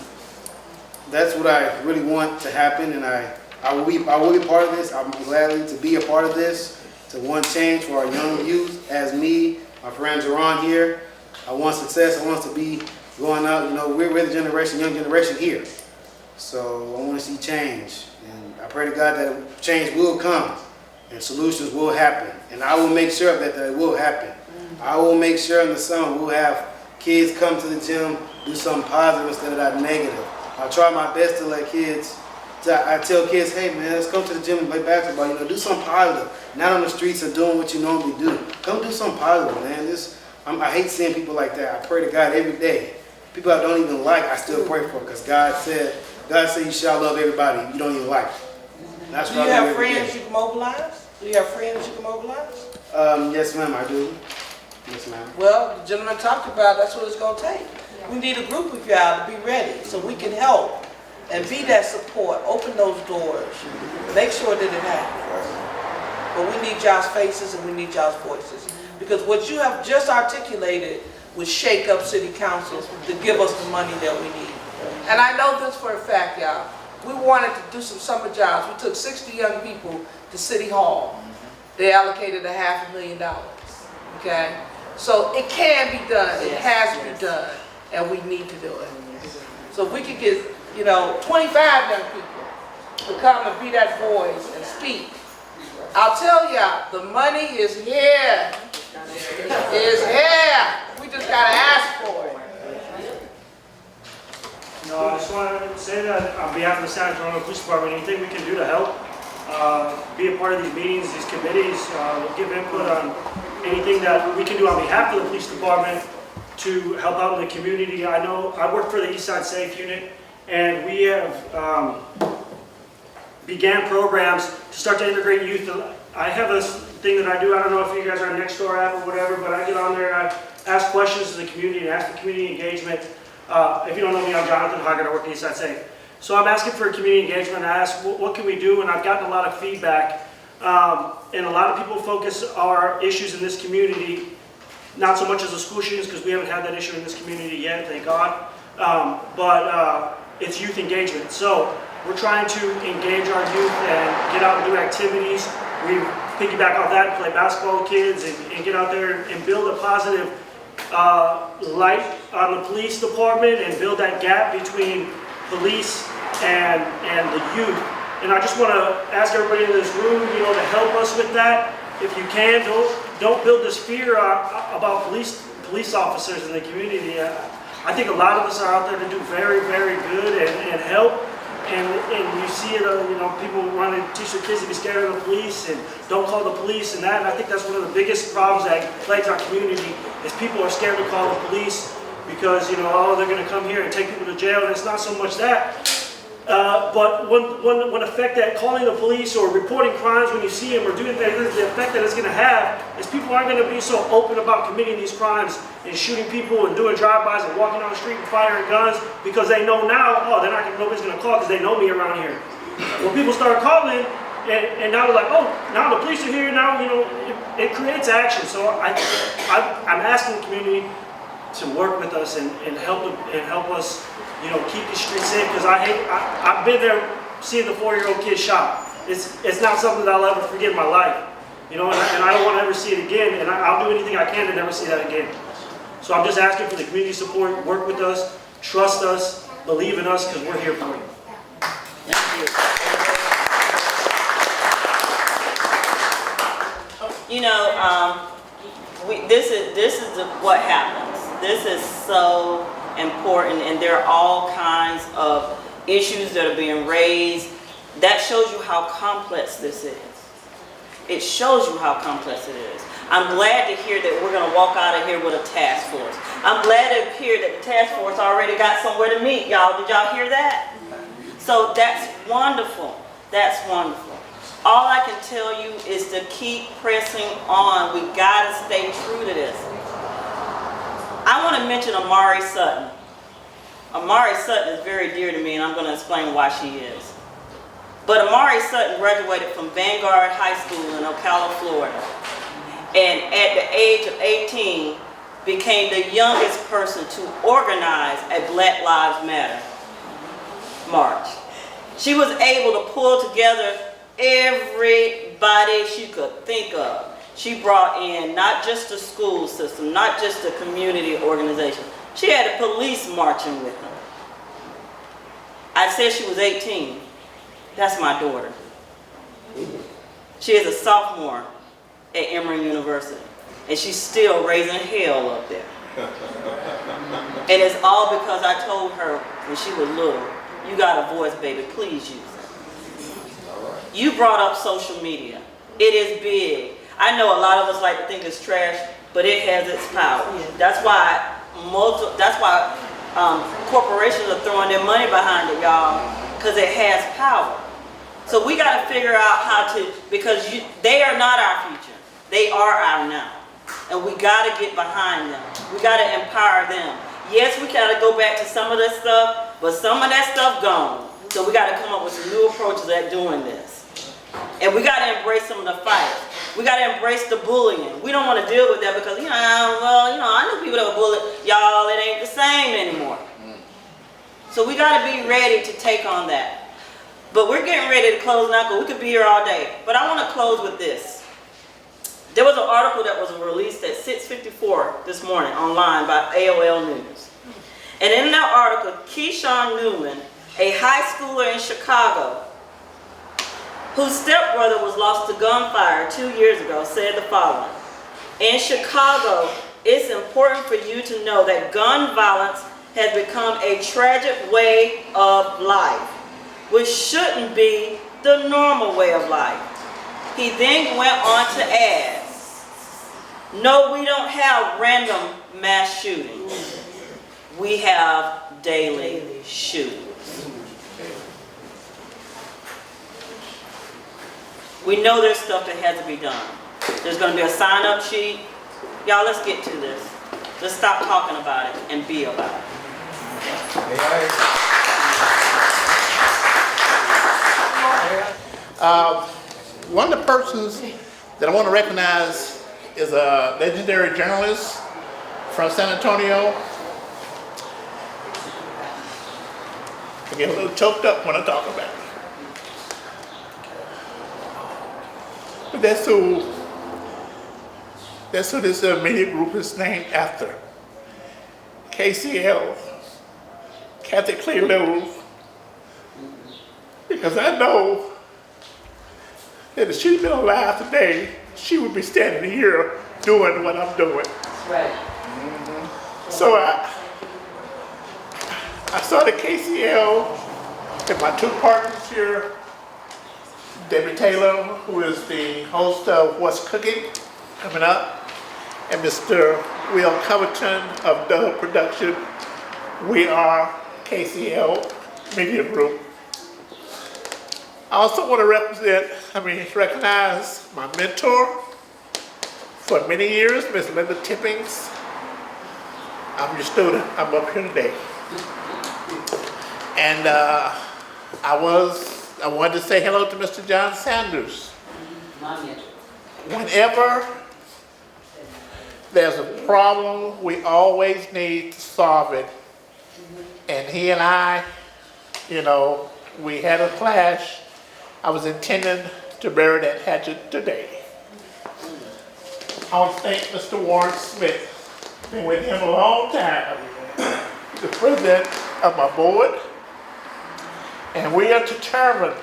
that's what I really want to happen, and I will be part of this. I'm glad to be a part of this, to want change for our young youth, as me, my friends are on here. I want success. I want us to be going out. You know, we're the generation, young generation here. So I want to see change, and I pray to God that change will come and solutions will happen, and I will make sure that will happen. I will make sure in the summer we'll have kids come to the gym, do something positive instead of that negative. I try my best to let kids, I tell kids, hey man, let's come to the gym and play basketball. You know, do something positive. Not on the streets and doing what you normally do. Come do something positive, man. I hate seeing people like that. I pray to God every day. People I don't even like, I still pray for, because God said you shall love everybody you don't even like. That's do you have friends you can mobilize? Do you have friends you can mobilize? Yes, ma'am, I do. Yes, ma'am. Well, the gentleman talked about that's what it's going to take. We need a group of y'all to be ready so we can help and be that support, open those doors, make sure that it happens. But we need y'all's faces and we need y'all's voices. Because what you have just articulated would shake up city councils to give us the money that we need. And I know this for a fact, y'all. We wanted to do some summer jobs. We took 60 young people to City Hall. They allocated $500,000, okay? So it can be done, it has to be done, and we need to do it. So if we could get, 25 young people to come and be that voice and speak. I'll tell y'all, the money is here. It's here. We just gotta ask for it. No, I just want to say that on behalf of the San Antonio Police Department, anything we can do to help, be a part of these meetings, these committees, give input on anything that we can do on behalf of the police department to help out in the community. I know I work for the East Side Safe Unit, and we have began programs to start to integrate youth. I have a thing that I do. I don't know if you guys are next door app or whatever, but I get on there and I ask questions to the community and ask for community engagement. If you don't know me, I'm Jonathan Hoggett. I work at East Side Safe. So I'm asking for community engagement. I ask, what can we do? And I've gotten a lot of feedback. And a lot of people focus our issues in this community, not so much as the school shootings, because we haven't had that issue in this community yet, thank God. But it's youth engagement. So we're trying to engage our youth and get out and do activities. We piggyback off that, play basketball with kids, and get out there and build a positive light on the police department and build that gap between police and the youth. And I just want to ask everybody in this room, to help us with that. If you can, don't build this fear about police officers in the community. I think a lot of us are out there to do very, very good and help. And you see it, people want to teach their kids to be scared of the police and don't call the police and that. And I think that's one of the biggest problems that plagues our community is people are scared to call the police because, they're going to come here and take people to jail. And it's not so much that. But one effect that calling the police or reporting crimes when you see them or doing things, the effect that it's going to have is people aren't going to be so open about committing these crimes and shooting people and doing drive-bys and walking down the street and firing guns because they know now, nobody's going to call because they know me around here. When people start calling and now they're like, oh, now the police are here, now, it creates action. So I'm asking the community to work with us and help us keep the streets safe, because I've been there seeing the 4-year-old kid shot. It's not something that I'll ever forget in my life, and I don't want to ever see it again, and I'll do anything I can to never see that again. So I'm just asking for the community support, work with us, trust us, believe in us, because we're here for you. This is what happens. This is so important, and there are all kinds of issues that are being raised. That shows you how complex this is. It shows you how complex it is. I'm glad to hear that we're going to walk out of here with a task force. I'm glad to hear that the task force already got somewhere to meet, y'all. Did y'all hear that? So that's wonderful. That's wonderful. All I can tell you is to keep pressing on. We got to stay true to this. I want to mention Amari Sutton. Amari Sutton is very dear to me, and I'm going to explain why she is. But Amari Sutton graduated from Vanguard High School in Ocala, Florida. And at the age of 18, became the youngest person to organize a Black Lives Matter march. She was able to pull together everybody she could think of. She brought in not just the school system, not just the community organization. She had the police marching with them. I said she was 18. That's my daughter. She is a sophomore at Emory University, and she's still raising hell up there. And it's all because I told her when she was little, you got a voice, baby, please use it. You brought up social media. It is big. I know a lot of us like to think it's trash, but it has its power. That's why corporations are throwing their money behind it, y'all, because it has power. So we got to figure out how to, because they are not our future. They are our now. And we got to get behind them. We got to empower them. Yes, we got to go back to some of that stuff, but some of that stuff gone. So we got to come up with some new approaches at doing this. And we got to embrace some of the fights. We got to embrace the bullying. We don't want to deal with that because, I know people that were bullied. Y'all, it ain't the same anymore. So we got to be ready to take on that. But we're getting ready to close now because we could be here all day. But I want to close with this. There was an article that was released at 6:54 this morning online by AOL News. And in that article, Keyshawn Newman, a high schooler in Chicago, whose stepbrother was lost to gunfire 2 years ago, said the following. In Chicago, it's important for you to know that gun violence has become a tragic way of life, which shouldn't be the normal way of life. He then went on to add, no, we don't have random mass shootings. We have daily shootings. We know there's stuff that has to be done. There's going to be a sign-up sheet. Y'all, let's get to this. Let's stop talking about it and be about it. One of the persons that I want to recognize is a legendary journalist from San Antonio. I get a little choked up when I talk about it. But that's who this media group is named after. KCL, Kathy Clay-Little, because I know that if she'd been alive today, she would be standing here doing what I'm doing. Right. So I started KCL and my two partners here, Debbie Taylor, who is the host of What's Cooking coming up, and Mr. Will Covington of Dove Production. We are KCL Media Group. I also want to recognize my mentor for many years, Ms. Linda Tippings. I'm your student. I'm up here today. And I wanted to say hello to Mr. John Sanders. Whenever there's a problem, we always need to solve it. And he and I, you know, we had a clash. I was intending to bury that hatchet today. I want to thank Mr. Warren Smith. Been with him a long time. The president of my board. And we are determined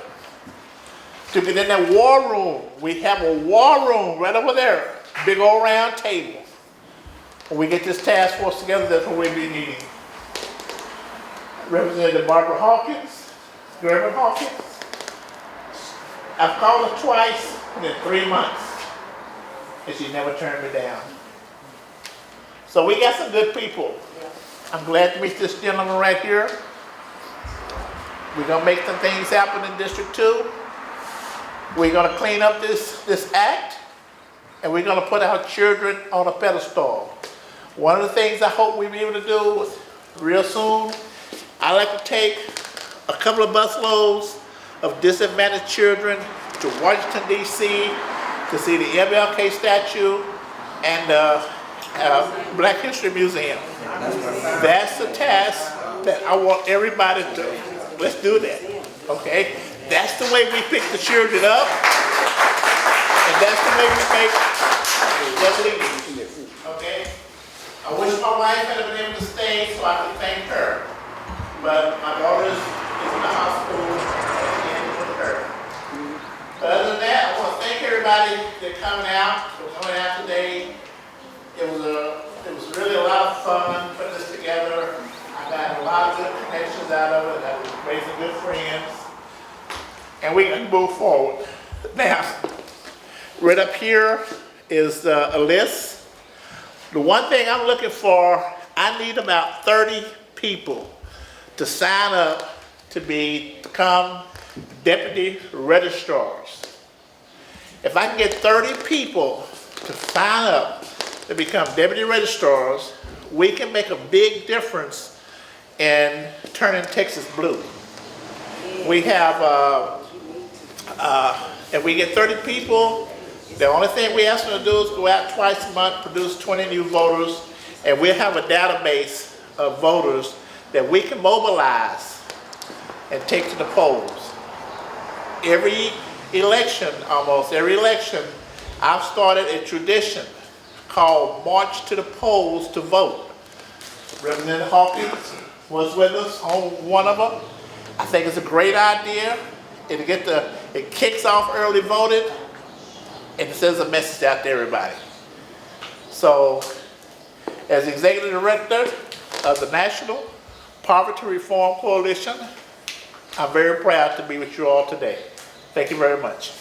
to get in that war room. We have a war room right over there. Big old round table. When we get this task force together, that's what we'll be needing. Representative Barbara Hawkins, Gervin Hawkins. I've called her twice in 3 months, and she never turned me down. So we got some good people. I'm glad to meet this gentleman right here. We're gonna make some things happen in District 2. We're gonna clean up this act, and we're gonna put our children on a pedestal. One of the things I hope we'll be able to do real soon, I like to take a couple of busloads of disadvantaged children to Washington, D.C. to see the MLK statue and Black History Museum. That's the task that I want everybody to, let's do that, okay? That's the way we pick the children up, and that's the way we make them leaders, okay? I wish my wife had been able to stay so I could thank her, but my daughter is in the hospital and with her. But other than that, I want to thank everybody that for coming out today. It was really a lot of fun putting this together. I got a lot of good connections out of it. I was raising good friends. And we can move forward. Now, right up here is a list. The one thing I'm looking for, I need about 30 people to sign up to become deputy registrars. If I can get 30 people to sign up to become deputy registrars, we can make a big difference in turning Texas blue. We have, if we get 30 people, the only thing we ask them to do is go out twice a month, produce 20 new voters, and we'll have a database of voters that we can mobilize and take to the polls. Every election, almost every election, I've started a tradition called March to the Polls to Vote. Representative Hawkins was with us on one of them. I think it's a great idea. It kicks off early voting, and it sends a message out to everybody. So, as Executive Director of the National Poverty Reform Coalition, I'm very proud to be with you all today. Thank you very much.